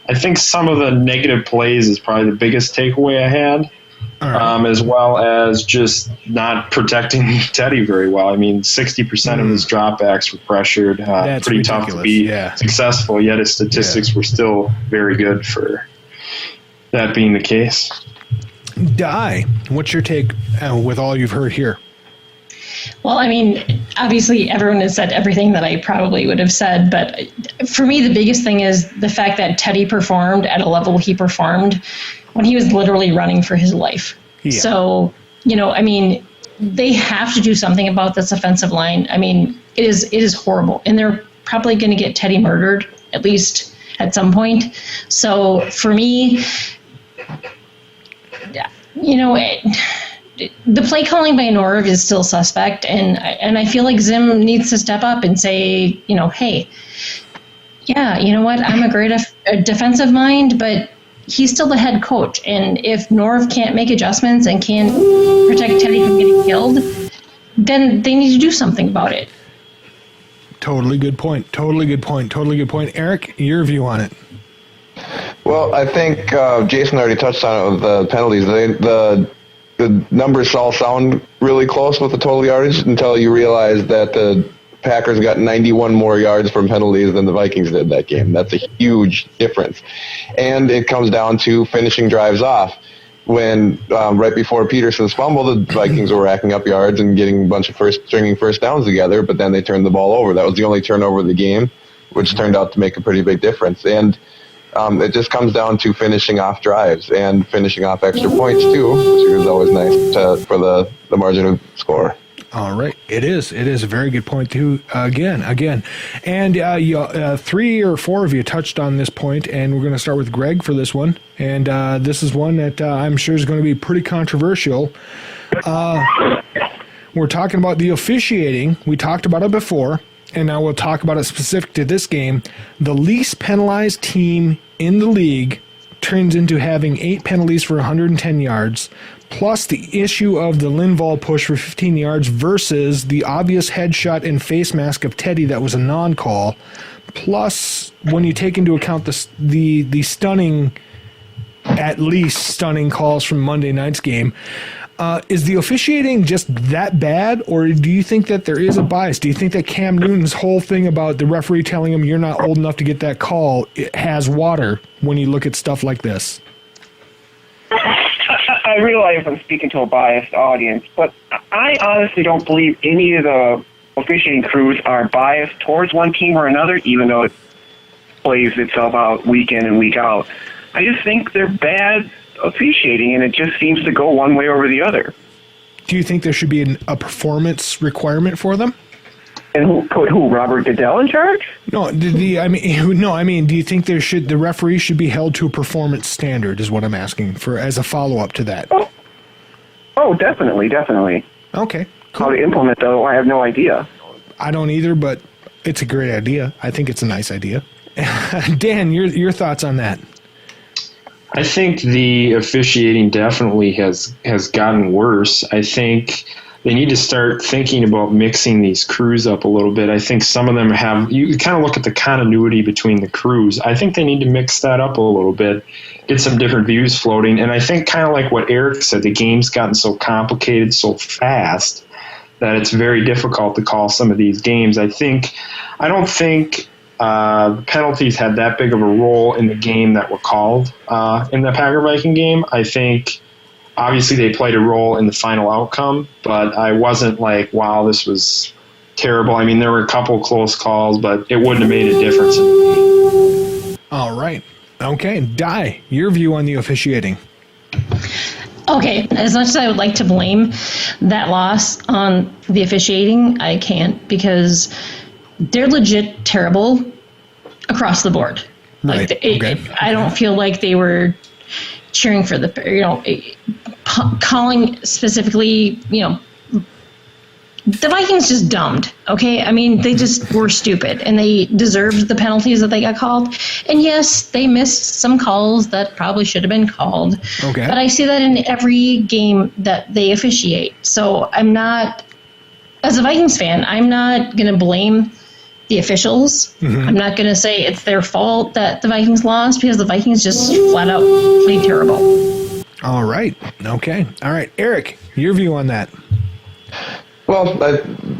Speaker 8: I think some of the negative plays is probably the biggest takeaway I had. As well as just not protecting Teddy very well. I mean, 60% of his dropbacks were pressured.
Speaker 6: That's
Speaker 8: pretty
Speaker 6: ridiculous.
Speaker 8: Tough to be successful, yet his statistics were still very good for that being the case.
Speaker 6: Di, what's your take with all you've heard here?
Speaker 5: Well, I mean, obviously everyone has said everything that I probably would have said, but for me the biggest thing is the fact that Teddy performed at a level he performed when he was literally running for his life. Yeah. So, I mean, they have to do something about this offensive line. I mean, it is horrible, and they're probably going to get Teddy murdered, at least at some point. So for me, the play calling by Norv is still suspect, and I feel like Zim needs to step up and say, hey, yeah, you know what, I'm a great defensive mind, but he's still the head coach, and if Norv can't make adjustments and can't protect Teddy from getting killed, then they need to do something about it.
Speaker 6: Totally good point. Eric, your view on it?
Speaker 7: Well, I think Jason already touched on it with the penalties. The numbers all sound really close with the total yardage until you realize that the Packers got 91 more yards from penalties than the Vikings did that game. That's a huge difference. And it comes down to finishing drives off. when right before Peterson's fumble, the Vikings were racking up yards and getting a bunch of stringing first downs together, but then they turned the ball over. That was the only turnover of the game, which turned out to make a pretty big difference. And it just comes down to finishing off drives and finishing off extra points too, which is always nice for the margin of score.
Speaker 6: All right. It is a very good point too. Again. And 3 or 4 of you touched on this point, and we're going to start with Greg for this one. And this is one that I'm sure is going to be pretty controversial. We're talking about the officiating. We talked about it before, and now we'll talk about it specific to this game. The least penalized team in the league turns into having 8 penalties for 110 yards, plus the issue of the Linval push for 15 yards versus the obvious headshot and face mask of Teddy that was a non-call, plus when you take into account the stunning, at least stunning calls from Monday night's game. Is the officiating just that bad, or do you think that there is a bias? Do you think that Cam Newton's whole thing about the referee telling him you're not old enough to get that call, it has water when you look at stuff like this?
Speaker 9: I realize I'm speaking to a biased audience, but I honestly don't believe any of the officiating crews are biased towards one team or another, even though it plays itself out week in and week out. I just think they're bad officiating, and it just seems to go one way over the other.
Speaker 6: Do you think there should be a performance requirement for them?
Speaker 9: And who put Robert Goodell in charge?
Speaker 6: No, do you think the referee should be held to a performance standard? Is what I'm asking for as a follow up to that.
Speaker 9: Oh, definitely.
Speaker 6: Okay. Cool.
Speaker 9: How to implement though, I have no idea.
Speaker 6: I don't either, but it's a great idea. I think it's a nice idea. Dan, your thoughts on that?
Speaker 8: I think the officiating definitely has gotten worse. I think they need to start thinking about mixing these crews up a little bit. I think some of them you kind of look at the continuity between the crews. I think they need to mix that up a little bit, get some different views floating. And I think kind of like what Eric said, the game's gotten so complicated so fast that it's very difficult to call some of these games. I don't think penalties had that big of a role in the game that were called in the Packer-Viking game. I think obviously they played a role in the final outcome, but I wasn't like, wow, this was terrible. I mean, there were a couple close calls, but it wouldn't have made a difference in the game.
Speaker 6: All right. Okay. Di, your view on the officiating.
Speaker 5: Okay, as much as I would like to blame that loss on the officiating, I can't, because they're legit terrible across the board.
Speaker 6: Right.
Speaker 5: I don't feel like they were cheering for calling specifically, the Vikings just dumbed, okay? I mean, they just were stupid, and they deserved the penalties that they got called. And yes, they missed some calls that probably should have been called.
Speaker 6: Okay.
Speaker 5: But I see that in every game that they officiate. So I'm not, as a Vikings fan, I'm not going to blame the officials. Mm-hmm. I'm not going to say it's their fault that the Vikings lost, because the Vikings just flat out played terrible.
Speaker 6: All right. Okay. All right. Eric, your view on that.
Speaker 7: Well,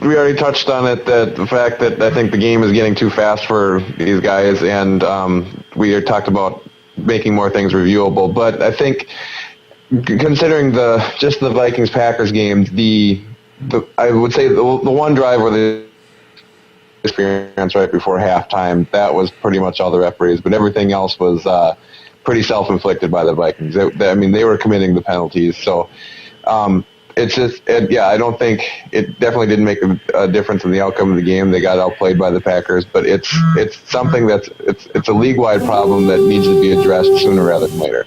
Speaker 7: we already touched on it, that the fact that I think the game is getting too fast for these guys, and we talked about making more things reviewable. But I think, considering the Vikings-Packers game, I would say the one drive where the experience right before halftime, that was pretty much all the referees, but everything else was pretty self-inflicted by the Vikings. They were committing the penalties, so it's just, I don't think it definitely didn't make a difference in the outcome of the game. They got outplayed by the Packers, but it's something it's a league-wide problem that needs to be addressed sooner rather than later.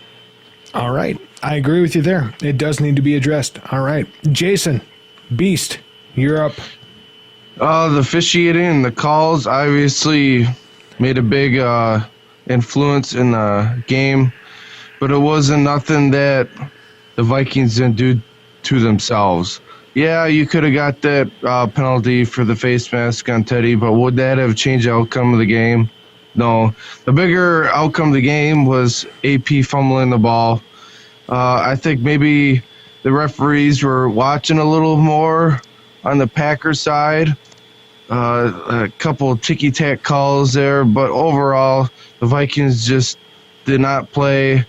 Speaker 6: All right, I agree with you there. It does need to be addressed. All right, Jason, Beast, you're up.
Speaker 4: The officiating and the calls obviously made a big influence in the game, but it wasn't nothing that the Vikings didn't do to themselves. Yeah, you could have got that penalty for the face mask on Teddy, but would that have changed the outcome of the game? No. The bigger outcome of the game was AP fumbling the ball. I think maybe the referees were watching a little more on the Packers side. A couple of ticky-tack calls there, but overall, the Vikings just did not play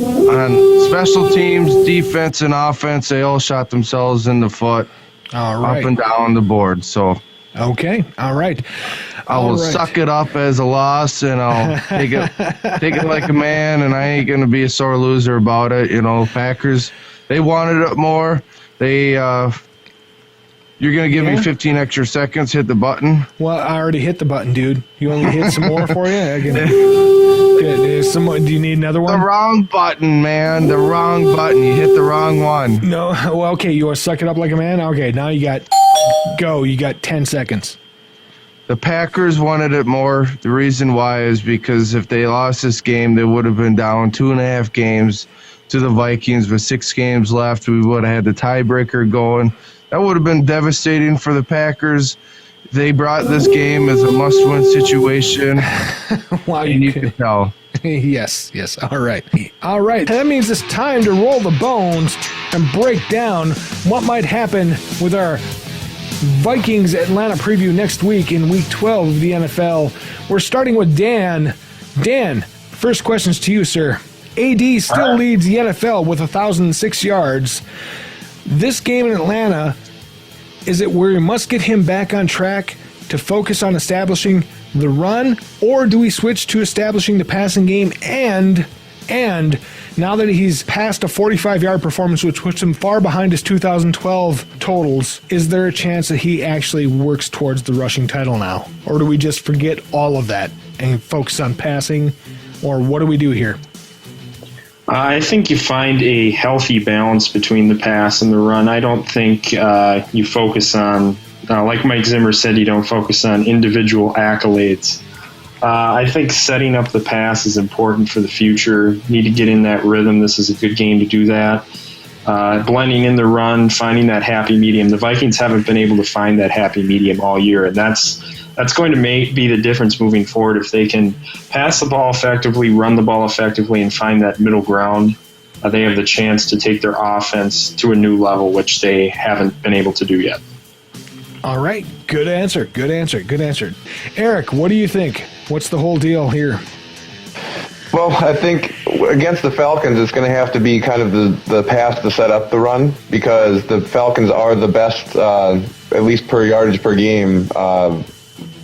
Speaker 4: on special teams, defense, and offense, they all shot themselves in the foot
Speaker 6: All right.
Speaker 4: up and down the board. So
Speaker 6: Okay. All right.
Speaker 4: I will suck it up as a loss, and I'll take it like a man, and I ain't going to be a sore loser about it. You know, Packers, they wanted it more. You're going to give me 15 extra seconds, hit the button.
Speaker 6: Well, I already hit the button, dude. You want me to hit some more for you? Do you need another one?
Speaker 4: The wrong button, man. The wrong button. You hit the wrong one.
Speaker 6: No. Well, okay. You want to suck it up like a man? Okay. Now you got go. You got 10 seconds.
Speaker 4: The Packers wanted it more. The reason why is because if they lost this game, they would have been down 2.5 games to the Vikings. With 6 games left, we would have had the tiebreaker going. That would have been devastating for the Packers. They brought this game as a must-win situation.
Speaker 6: Wow,
Speaker 4: you can tell.
Speaker 6: Yes. All right. That means it's time to roll the bones and break down what might happen with our Vikings Atlanta preview next week in Week 12 of the NFL. We're starting with Dan. Dan, first question's to you, sir. AD still leads the NFL with 1,006 yards. This game in Atlanta, is it where we must get him back on track to focus on establishing the run, or do we switch to establishing the passing game? And now that he's passed a 45-yard performance, which puts him far behind his 2012 totals, is there a chance that he actually works towards the rushing title now? Or do we just forget all of that and focus on passing? Or what do we do here?
Speaker 8: I think you find a healthy balance between the pass and the run. I don't think you focus on, like Mike Zimmer said, you don't focus on individual accolades. I think setting up the pass is important for the future. You need to get in that rhythm. This is a good game to do that. Blending in the run, finding that happy medium. The Vikings haven't been able to find that happy medium all year, and that's going to be the difference moving forward. If they can pass the ball effectively, run the ball effectively, and find that middle ground, they have the chance to take their offense to a new level, which they haven't been able to do yet.
Speaker 6: All right. Good answer. Eric, what do you think? What's the whole deal here?
Speaker 7: Well, I think against the Falcons, it's going to have to be kind of the pass to set up the run, because the Falcons are the best, at least per yardage per game,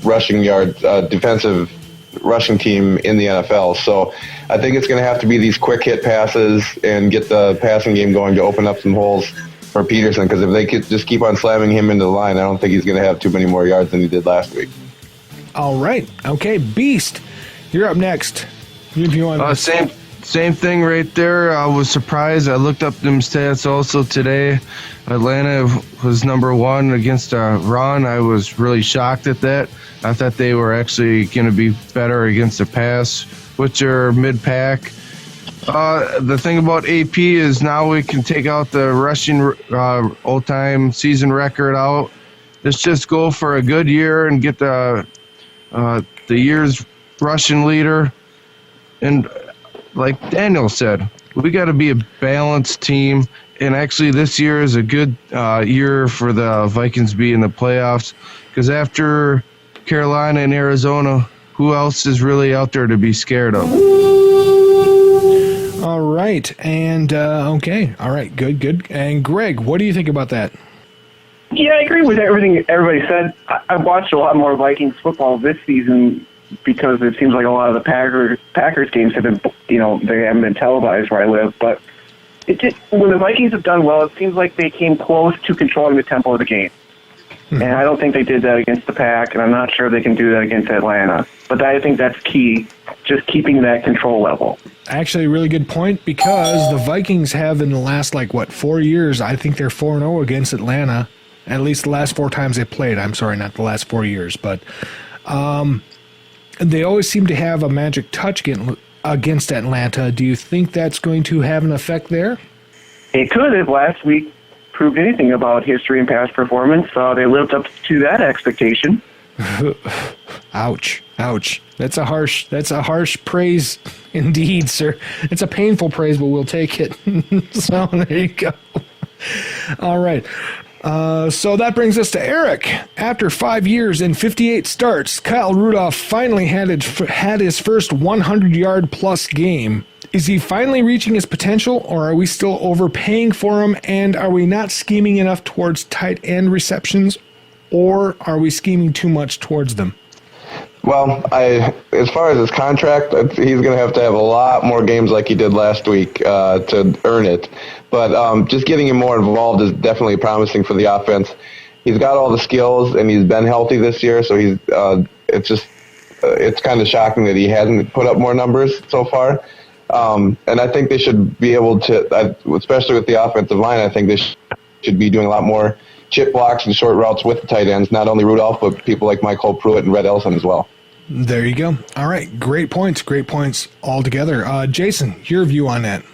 Speaker 7: rushing yard, defensive rushing team in the NFL. So I think it's going to have to be these quick hit passes and get the passing game going to open up some holes for Peterson, because if they could just keep on slamming him into the line, I don't think he's going to have too many more yards than he did last week.
Speaker 6: All right. Okay, Beast, you're up next. If you want
Speaker 4: Same thing right there. I was surprised. I looked up them stats also today. Atlanta was number 1 against a run. I was really shocked at that. I thought they were actually going to be better against the pass, which are mid-pack. The thing about AP is now we can take out the rushing all-time season record out. Let's just go for a good year and get the year's rushing leader. And like Daniel said, we got to be a balanced team. And actually, this year is a good year for the Vikings to be in the playoffs, because after Carolina and Arizona, who else is really out there to be scared of?
Speaker 6: All right. And, okay. All right. Good. And Greg, what do you think about that?
Speaker 9: Yeah, I agree with everything everybody said. I've watched a lot more Vikings football this season because it seems like a lot of the Packers games have been, they haven't been televised where I live. But when the Vikings have done well, it seems like they came close to controlling the tempo of the game. And I don't think they did that against the Pack, and I'm not sure they can do that against Atlanta. But I think that's key, just keeping that control level.
Speaker 6: Actually, a really good point, because the Vikings have in the last, 4 years, I think they're 4-0 against Atlanta, at least the last 4 times they played. I'm sorry, not the last 4 years. But they always seem to have a magic touch against Atlanta. Do you think that's going to have an effect there?
Speaker 9: It could if last week proved anything about history and past performance. They lived up to that expectation.
Speaker 6: Ouch. That's a harsh praise indeed, sir. It's a painful praise, but we'll take it. So there you go. All right. So that brings us to Eric. After 5 years and 58 starts, Kyle Rudolph finally had his first 100-yard-plus game. Is he finally reaching his potential, or are we still overpaying for him? And are we not scheming enough towards tight end receptions, or are we scheming too much towards them?
Speaker 7: Well, as far as his contract, he's going to have a lot more games like he did last week to earn it. But just getting him more involved is definitely promising for the offense. He's got all the skills, and he's been healthy this year, so it's kind of shocking that he hasn't put up more numbers so far. And I think they should be able to, especially with the offensive line, I think they should be doing a lot more chip blocks and short routes with the tight ends, not only Rudolph, but people like Michael Pruitt and Red Elson as well.
Speaker 6: There you go. All right. Great points all together. Jason, your view on that?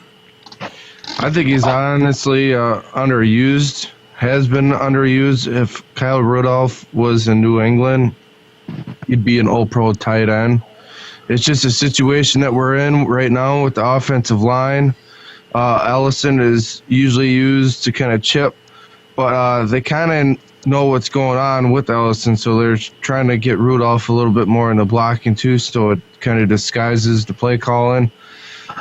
Speaker 4: I think he's honestly underused, has been underused. If Kyle Rudolph was in New England, he'd be an all-pro tight end. It's just a situation that we're in right now with the offensive line. Ellison is usually used to kind of chip, but they kind of know what's going on with Ellison, so they're trying to get Rudolph a little bit more in the blocking too, so it kind of disguises the play calling.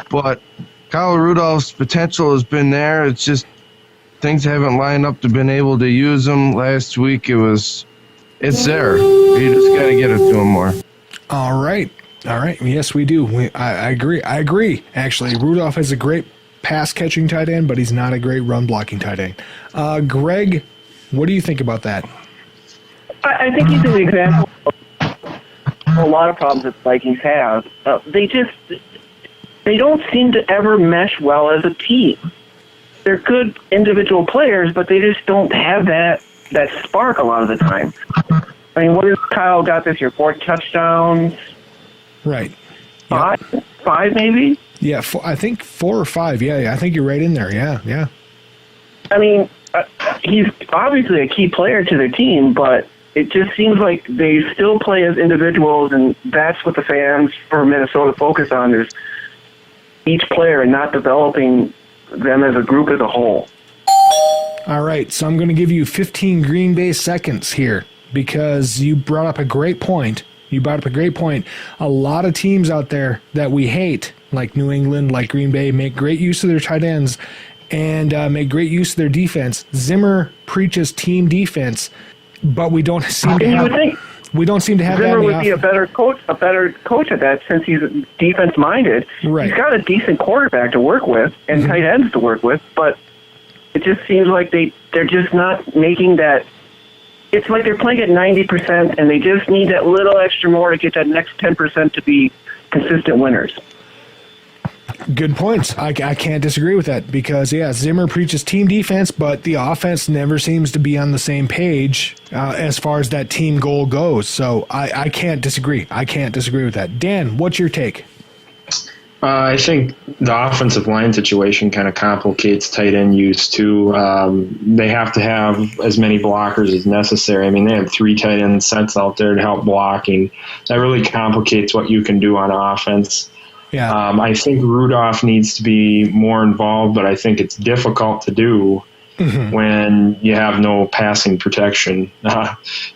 Speaker 4: But Kyle Rudolph's potential has been there. It's just things haven't lined up to been able to use him. Last week it's there. You just got to get it to him more.
Speaker 6: All right. Yes, we do. I agree. Actually, Rudolph is a great pass-catching tight end, but he's not a great run-blocking tight end. Greg, what do you think about that?
Speaker 9: I think he's an example of a lot of problems that the Vikings have. They don't seem to ever mesh well as a team. They're good individual players, but they just don't have that spark a lot of the time. I mean, what has Kyle got this year? 4 touchdowns?
Speaker 6: Right.
Speaker 9: Five maybe?
Speaker 6: Yeah, I think 4 or 5. Yeah, I think you're right in there. Yeah.
Speaker 9: I mean, he's obviously a key player to their team, but it just seems like they still play as individuals, and that's what the fans for Minnesota focus on, is each player and not developing them as a group as a whole.
Speaker 6: All right, so I'm going to give you 15 Green Bay seconds here because you brought up a great point. A lot of teams out there that we hate, like New England, like Green Bay, make great use of their tight ends and make great use of their defense. Zimmer preaches team defense, but we don't seem to have. We don't seem to have
Speaker 9: Zimmer
Speaker 6: that.
Speaker 9: Would be a better coach at that since he's defense minded.
Speaker 6: Right.
Speaker 9: He's got a decent quarterback to work with and tight ends to work with, but it just seems like they're just not making that. It's like they're playing at 90%, and they just need that little extra more to get that next 10% to be consistent winners.
Speaker 6: Good points. I can't disagree with that because, Zimmer preaches team defense, but the offense never seems to be on the same page as far as that team goal goes. So I can't disagree. I can't disagree with that. Dan, what's your take?
Speaker 8: I think the offensive line situation kind of complicates tight end use too. They have to have as many blockers as necessary. I mean, they have 3 tight end sets out there to help blocking. That really complicates what you can do on offense.
Speaker 6: Yeah.
Speaker 8: I think Rudolph needs to be more involved, but I think it's difficult to do when you have no passing protection.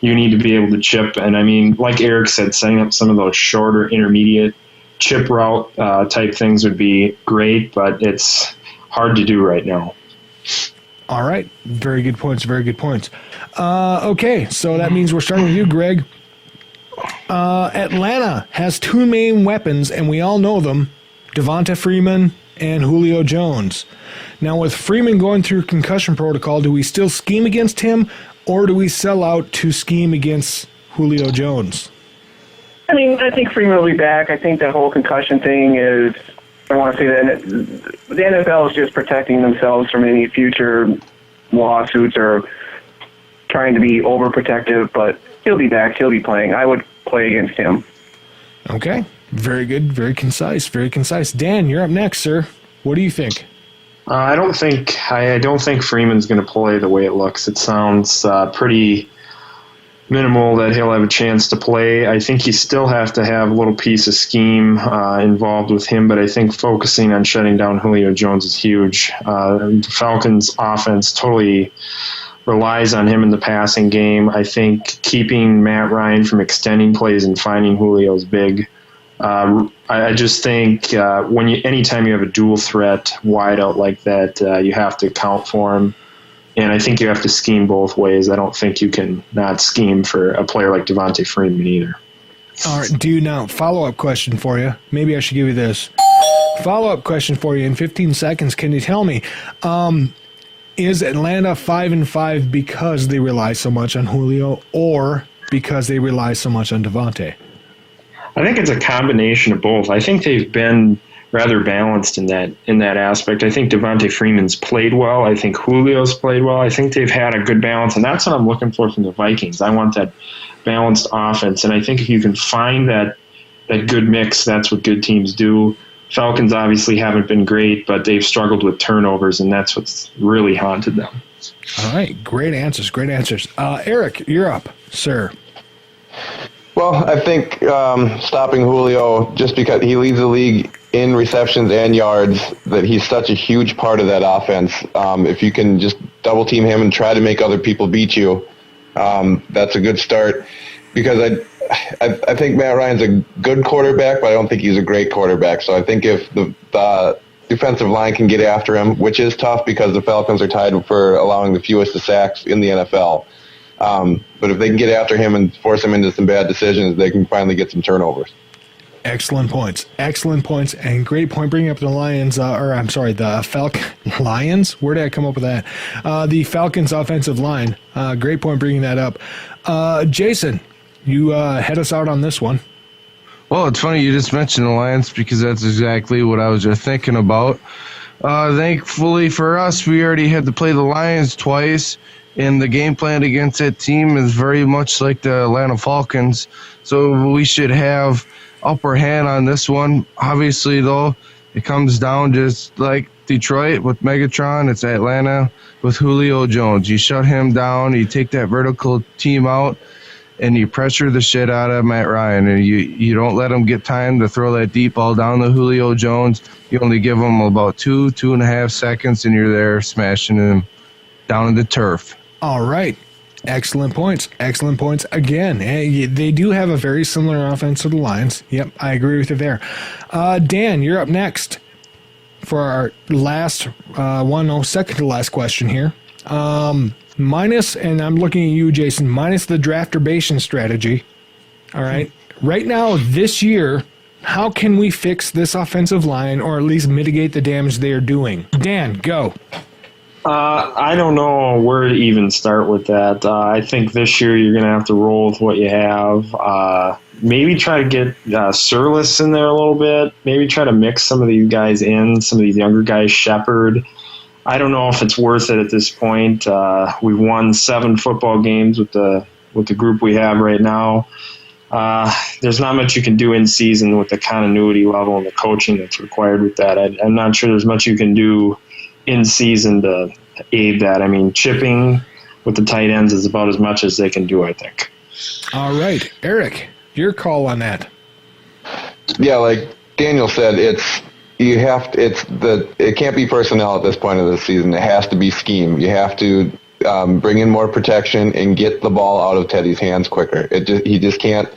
Speaker 8: You need to be able to chip. And I mean, like Eric said, setting up some of those shorter intermediate chip route type things would be great, but it's hard to do right now.
Speaker 6: All right. Very good points. Okay, so that means we're starting with you, Greg. Atlanta has 2 main weapons, and we all know them, Devonta Freeman and Julio Jones. Now, with Freeman going through concussion protocol, do we still scheme against him, or do we sell out to scheme against Julio Jones?
Speaker 9: I mean, I think Freeman will be back. I think that whole concussion thing is, I want to say that the NFL is just protecting themselves from any future lawsuits or trying to be overprotective, but he'll be back. He'll be playing. I would play against him.
Speaker 6: Okay. Very good. Very concise. Dan, you're up next, sir. What do you think?
Speaker 8: I don't think Freeman's going to play the way it looks. It sounds pretty minimal that he'll have a chance to play. I think you still have to have a little piece of scheme involved with him, but I think focusing on shutting down Julio Jones is huge. The Falcons' offense totally relies on him in the passing game. I think keeping Matt Ryan from extending plays and finding Julio is big. I just think anytime you have a dual threat wide out like that, you have to account for him. And I think you have to scheme both ways. I don't think you can not scheme for a player like Devontae Freeman either.
Speaker 6: All right, now, follow-up question for you. Maybe I should give you this. Follow-up question for you in 15 seconds. Can you tell me, is Atlanta 5-5 because they rely so much on Julio or because they rely so much on Devontae?
Speaker 8: I think it's a combination of both. I think they've been rather balanced in that aspect. I think Devontae Freeman's played well. I think Julio's played well. I think they've had a good balance, and that's what I'm looking for from the Vikings. I want that balanced offense, and I think if you can find that good mix, that's what good teams do. Falcons obviously haven't been great, but they've struggled with turnovers, and that's what's really haunted them.
Speaker 6: All right, great answers. Eric, you're up, sir.
Speaker 7: Well, I think stopping Julio, just because he leads the league in receptions and yards, that he's such a huge part of that offense. If you can just double team him and try to make other people beat you, that's a good start. Because I think Matt Ryan's a good quarterback, but I don't think he's a great quarterback. So I think if the defensive line can get after him, which is tough because the Falcons are tied for allowing the fewest sacks in the NFL. But if they can get after him and force him into some bad decisions, they can finally get some turnovers.
Speaker 6: Excellent points, and great point bringing up the Lions, the Lions? Where did I come up with that? The Falcons' offensive line. Great point bringing that up. Jason, you head us out on this one.
Speaker 4: Well, it's funny you just mentioned the Lions because that's exactly what I was just thinking about. Thankfully for us, we already had to play the Lions twice, and the game plan against that team is very much like the Atlanta Falcons, so we should have upper hand on this one. Obviously, though, it comes down just like Detroit with Megatron. It's Atlanta with Julio Jones. You shut him down, you take that vertical team out, and you pressure the shit out of Matt Ryan, and you don't let him get time to throw that deep ball down to Julio Jones. You only give him about 2.5 seconds, and you're there smashing him down in the turf.
Speaker 6: All right. Excellent points. Again, they do have a very similar offense to the Lions. Yep, I agree with you there. Dan, you're up next for our last second to last question here. Minus, and I'm looking at you, Jason, minus the drafturbation strategy. All right. Right now, this year, how can we fix this offensive line or at least mitigate the damage they are doing? Dan, go.
Speaker 8: I don't know where to even start with that. I think this year you're going to have to roll with what you have. Maybe try to get Surlis in there a little bit. Maybe try to mix some of these guys in, some of these younger guys, Shepard. I don't know if it's worth it at this point. We've won 7 football games with the group we have right now. There's not much you can do in season with the continuity level and the coaching that's required with that. I'm not sure there's much you can do in season to aid that. I mean, chipping with the tight ends is about as much as they can do, I think.
Speaker 6: All right. Eric, your call on that.
Speaker 7: Yeah, like Daniel said, it can't be personnel at this point of the season. It has to be scheme. You have to bring in more protection and get the ball out of Teddy's hands quicker. He just can't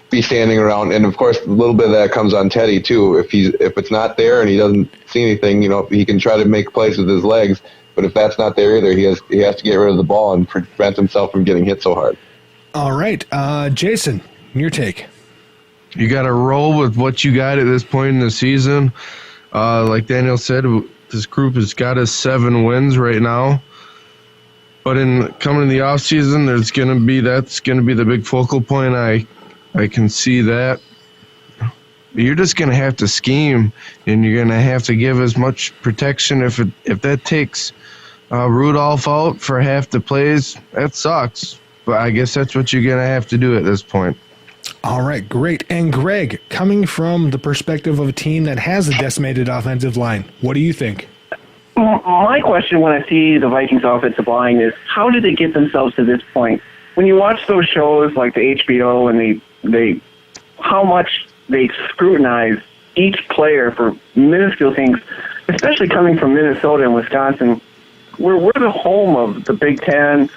Speaker 7: be standing around. And of course, a little bit of that comes on Teddy too. If it's not there and he doesn't see anything, he can try to make plays with his legs. But if that's not there either, he has to get rid of the ball and prevent himself from getting hit so hard.
Speaker 6: All right, Jason, your take.
Speaker 4: You got to roll with what you got at this point in the season. Like Daniel said, this group has got us 7 wins right now. But in coming in the off season, that's going to be the big focal point. I can see that. You're just going to have to scheme, and you're going to have to give as much protection. If that takes Rudolph out for half the plays, that sucks. But I guess that's what you're going to have to do at this point.
Speaker 6: All right, great. And Greg, coming from the perspective of a team that has a decimated offensive line, what do you think?
Speaker 9: My question when I see the Vikings offensive line is, how did they get themselves to this point? When you watch those shows like the HBO and they how much they scrutinize each player for minuscule things, especially coming from Minnesota and Wisconsin, we're the home of the Big Ten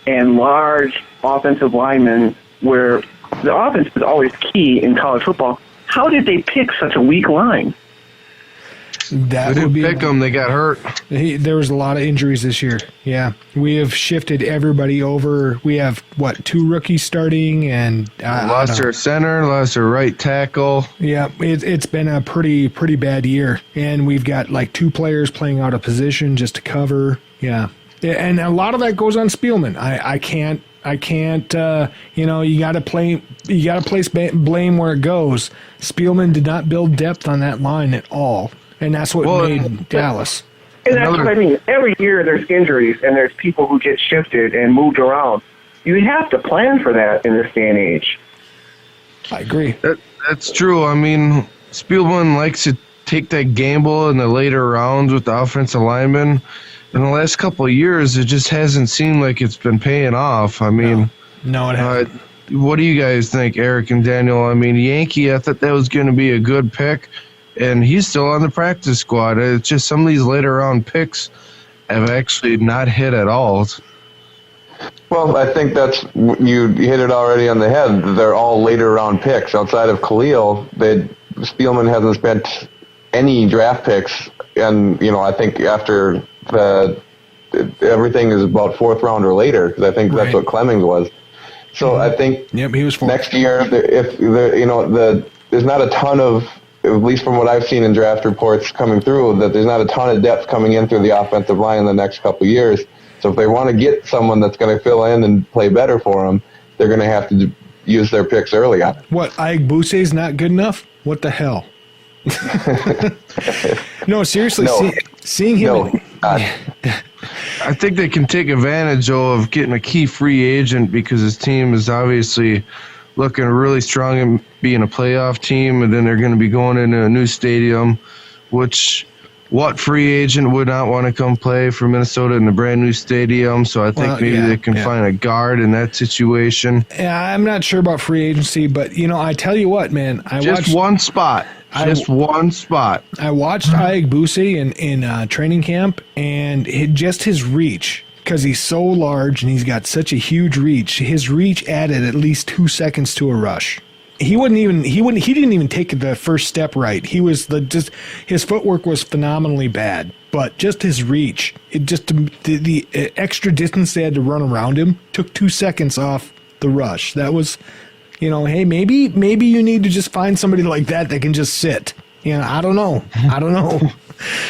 Speaker 9: and large offensive linemen, where the offense is always key in college football. how did they pick such a weak line?
Speaker 6: That
Speaker 4: They
Speaker 6: would
Speaker 4: didn't
Speaker 6: be.
Speaker 4: pick them. They got hurt.
Speaker 6: There was a lot of injuries this year. Yeah, we have shifted everybody over. We have 2 rookies starting, and
Speaker 4: Lost their center, lost their right tackle.
Speaker 6: Yeah, it's been a pretty bad year, and we've got 2 players playing out of position just to cover. Yeah, and a lot of that goes on Spielman. I can't. You got to place blame where it goes. Spielman did not build depth on that line at all, and that's what made Dallas.
Speaker 9: And that's what I mean. Every year there's injuries and there's people who get shifted and moved around. You have to plan for that in this day and age.
Speaker 6: I agree.
Speaker 4: That's true. I mean, Spielman likes to take that gamble in the later rounds with the offensive linemen. In the last couple of years, it just hasn't seemed like it's been paying off. I mean,
Speaker 6: no, it hasn't.
Speaker 4: What do you guys think, Eric and Daniel? I mean, Yankee, I thought that was going to be a good pick, and he's still on the practice squad. It's just some of these later round picks have actually not hit at all.
Speaker 7: Well, I think you hit it already on the head. They're all later round picks. Outside of Khalil, Spielman hasn't spent any draft picks, and I think after everything is about 4th round or later, because I think that's what Clemmings was. So I think
Speaker 6: he was 4th.
Speaker 7: Next year, there's not a ton of, at least from what I've seen in draft reports coming through, that there's not a ton of depth coming in through the offensive line in the next couple of years. So if they want to get someone that's going to fill in and play better for them, they're going to have to use their picks early on.
Speaker 6: What, Ike is not good enough? What the hell? No, seriously, seeing him.
Speaker 7: No,
Speaker 4: I think they can take advantage of getting a key free agent because his team is obviously looking really strong in being a playoff team, and then they're going to be going into a new stadium, which what free agent would not want to come play for Minnesota in the brand new stadium? So I think they can find a guard in that situation.
Speaker 6: Yeah, I'm not sure about free agency, but I tell you what, man, I watched
Speaker 4: one spot. One spot.
Speaker 6: I watched Ike in training camp, and just his reach, because he's so large and he's got such a huge reach. His reach added at least 2 seconds to a rush. He didn't even take the first step right. His footwork was phenomenally bad, but just his reach, the extra distance they had to run around him took 2 seconds off the rush. That was, hey, maybe you need to just find somebody like that can just sit. I don't know.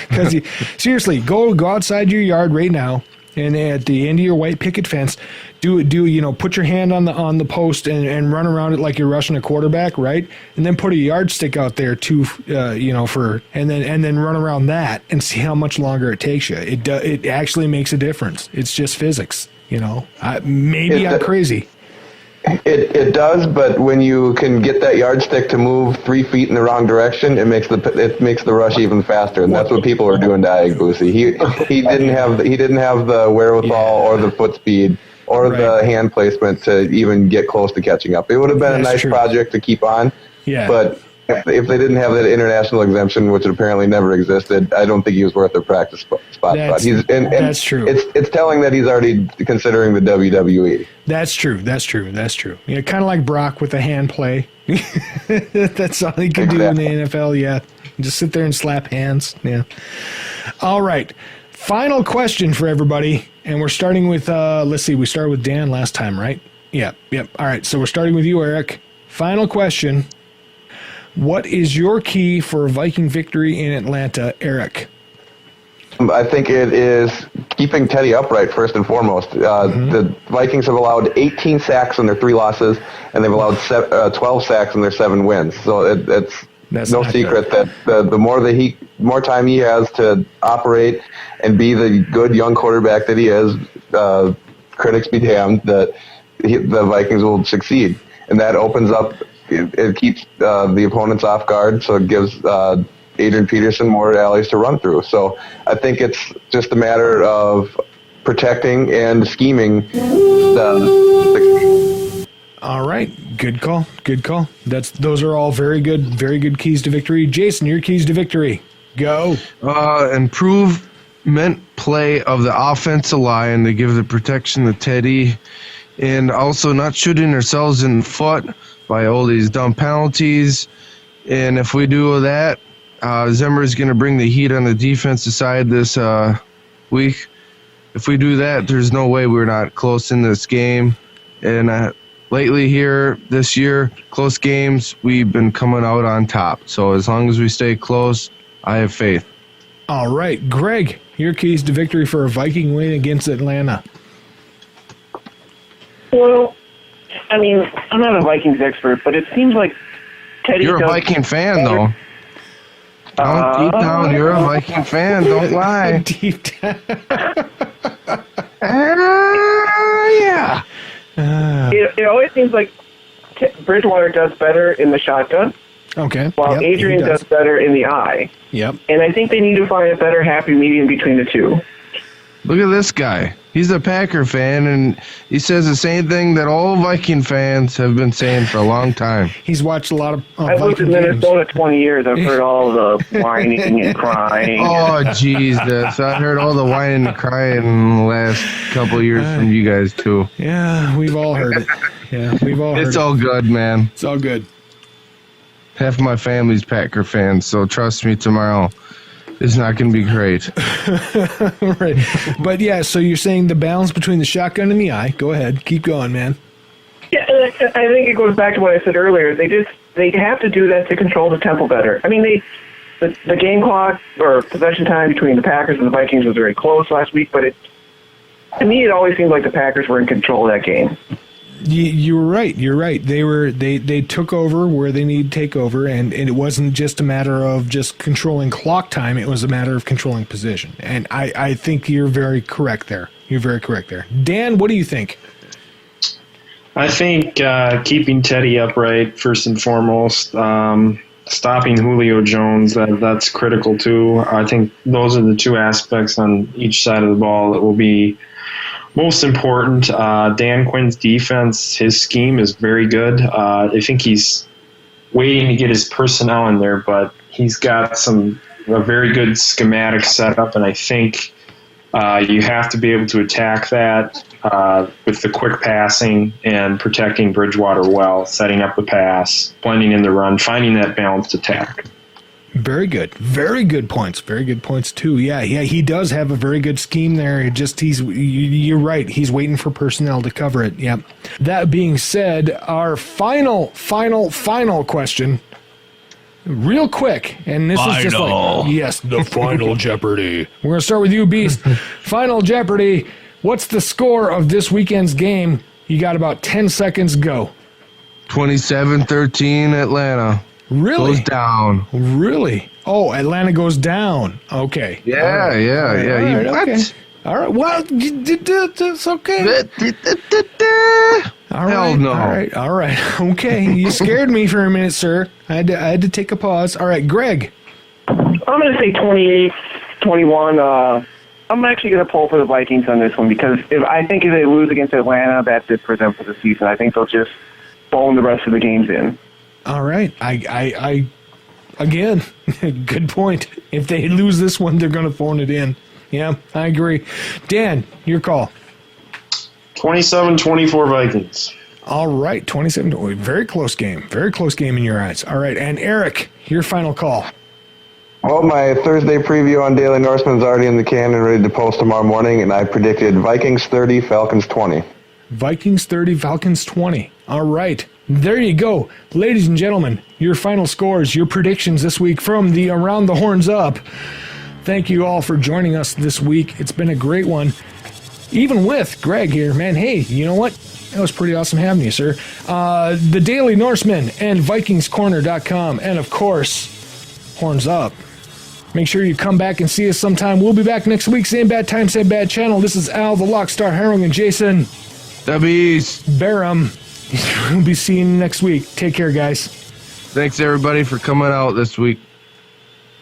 Speaker 6: Because seriously, go outside your yard right now, and at the end of your white picket fence, put your hand on the post and run around it like you're rushing a quarterback, right? And then put a yardstick out there too, and then run around that and see how much longer it takes you. It actually makes a difference. It's just physics, I'm crazy.
Speaker 7: It does, but when you can get that yardstick to move 3 feet in the wrong direction, it makes the rush even faster, and that's what people are doing to Ike Boosie. He didn't have the wherewithal or the foot speed or the hand placement to even get close to catching up. It would have been a nice project to keep on, but if they didn't have that international exemption, which apparently never existed, I don't think he was worth their practice spot.
Speaker 6: That's true.
Speaker 7: It's telling that he's already considering the WWE.
Speaker 6: That's true. Kind of like Brock with the hand play. That's all he can do in the NFL. Yeah, just sit there and slap hands. Yeah. All right. Final question for everybody, and we're starting with. Let's see. We started with Dan last time, right? Yeah. Yep. All right. So we're starting with you, Eric. Final question. What is your key for a Viking victory in Atlanta, Eric?
Speaker 7: I think it is keeping Teddy upright first and foremost. The Vikings have allowed 18 sacks in their 3 losses, and they've allowed 12 sacks in their 7 wins. So it's no secret that the more time he has to operate and be the good young quarterback that he is, critics be damned, that the Vikings will succeed. And that opens up, it keeps the opponents off guard, so it gives Adrian Peterson more alleys to run through. So I think it's just a matter of protecting and scheming.
Speaker 6: All right, good call. Those are all very good keys to victory. Jason, your keys to victory. Go.
Speaker 4: Improvement play of the offensive line to give the protection to Teddy, and also not shooting ourselves in the foot by all these dumb penalties. And if we do that, Zimmer's going to bring the heat on the defensive side this week. If we do that, there's no way we're not close in this game. And lately here, this year, close games, we've been coming out on top. So as long as we stay close, I have faith.
Speaker 6: All right, Greg, your keys to victory for a Viking win against Atlanta.
Speaker 9: Well, I mean, I'm not a Vikings expert, but it seems like Teddy.
Speaker 4: You're a Viking fan, though. Deep down, you're a Viking fan. Don't lie.
Speaker 6: Deep down.
Speaker 4: Yeah.
Speaker 9: It always seems like Bridgewater does better in the shotgun.
Speaker 6: Okay.
Speaker 9: While Adrian does better in the eye.
Speaker 6: Yep.
Speaker 9: And I think they need to find a better happy medium between the two.
Speaker 4: Look at this guy. He's a Packer fan, and he says the same thing that all Viking fans have been saying for a long time.
Speaker 6: He's watched a lot of
Speaker 9: I've lived in Minnesota 20 years. I've heard all the whining and crying.
Speaker 4: Oh, Jesus. I heard all the whining and crying in the last couple of years from you guys, too.
Speaker 6: Yeah, we've all heard it. Yeah, we've all heard it.
Speaker 4: It's all good, man.
Speaker 6: It's all good.
Speaker 4: Half of my family's Packer fans, so trust me, tomorrow it's not going to be great.
Speaker 6: Right. But, yeah, so you're saying the balance between the shotgun and the eye. Go ahead. Keep going, man.
Speaker 9: Yeah, I think it goes back to what I said earlier. They have to do that to control the tempo better. I mean, the game clock or possession time between the Packers and the Vikings was very close last week, but to me it always seemed like the Packers were in control of that game.
Speaker 6: You're right. You're right. They took over where they need to take over, and it wasn't just a matter of just controlling clock time. It was a matter of controlling position. And I think you're very correct there. You're very correct there. Dan, what do you think?
Speaker 8: I think keeping Teddy upright first and foremost, stopping Julio Jones, that's critical too. I think those are the two aspects on each side of the ball that will be most important. Dan Quinn's defense, his scheme is very good. I think he's waiting to get his personnel in there, but he's got a very good schematic setup, and I think you have to be able to attack that with the quick passing and protecting Bridgewater well, setting up the pass, blending in the run, finding that balanced attack.
Speaker 6: Very good. Very good points. Very good points, too. Yeah, he does have a very good scheme there. You're right. He's waiting for personnel to cover it. Yep. That being said, our final question, real quick, and this is just like, yes, the final Jeopardy. We're going to start with you, Beast. Final Jeopardy. What's the score of this weekend's game? You got about 10 seconds, go.
Speaker 4: 27-13 Atlanta.
Speaker 6: Really?
Speaker 4: Goes down.
Speaker 6: Really? Oh, Atlanta goes down. Okay.
Speaker 4: Yeah.
Speaker 6: Okay. All right. Well, it's okay.
Speaker 4: Hell no.
Speaker 6: All right. Okay. You scared me for a minute, sir. I had to take a pause. All right, Greg.
Speaker 9: I'm going to say 28-21. I'm actually going to pull for the Vikings on this one because I think if they lose against Atlanta, that's it for them for the season. I think they'll just bone the rest of the games in.
Speaker 6: All right. I again, good point. If they lose this one, they're going to phone it in. Yeah, I agree. Dan, your call.
Speaker 8: 27-24 Vikings.
Speaker 6: All right, 27. Very close game. Very close game in your eyes. All right, and Eric, your final call.
Speaker 7: Well, my Thursday preview on Daily Norseman is already in the can and ready to post tomorrow morning, and I predicted Vikings 30, Falcons 20.
Speaker 6: Vikings 30, Falcons 20. All right. There you go. Ladies and gentlemen, your final scores, your predictions this week from the Around the Horns Up. Thank you all for joining us this week. It's been a great one. Even with Greg here, man, hey, you know what? That was pretty awesome having you, sir. The Daily Norseman and VikingsCorner.com. And, of course, Horns Up. Make sure you come back and see us sometime. We'll be back next week. Same bad time, same bad channel. This is Al, the Lockstar Harrowing, and Jason.
Speaker 4: The Beast.
Speaker 6: Barham. We'll be seeing you next week. Take care, guys.
Speaker 4: Thanks, everybody, for coming out this week.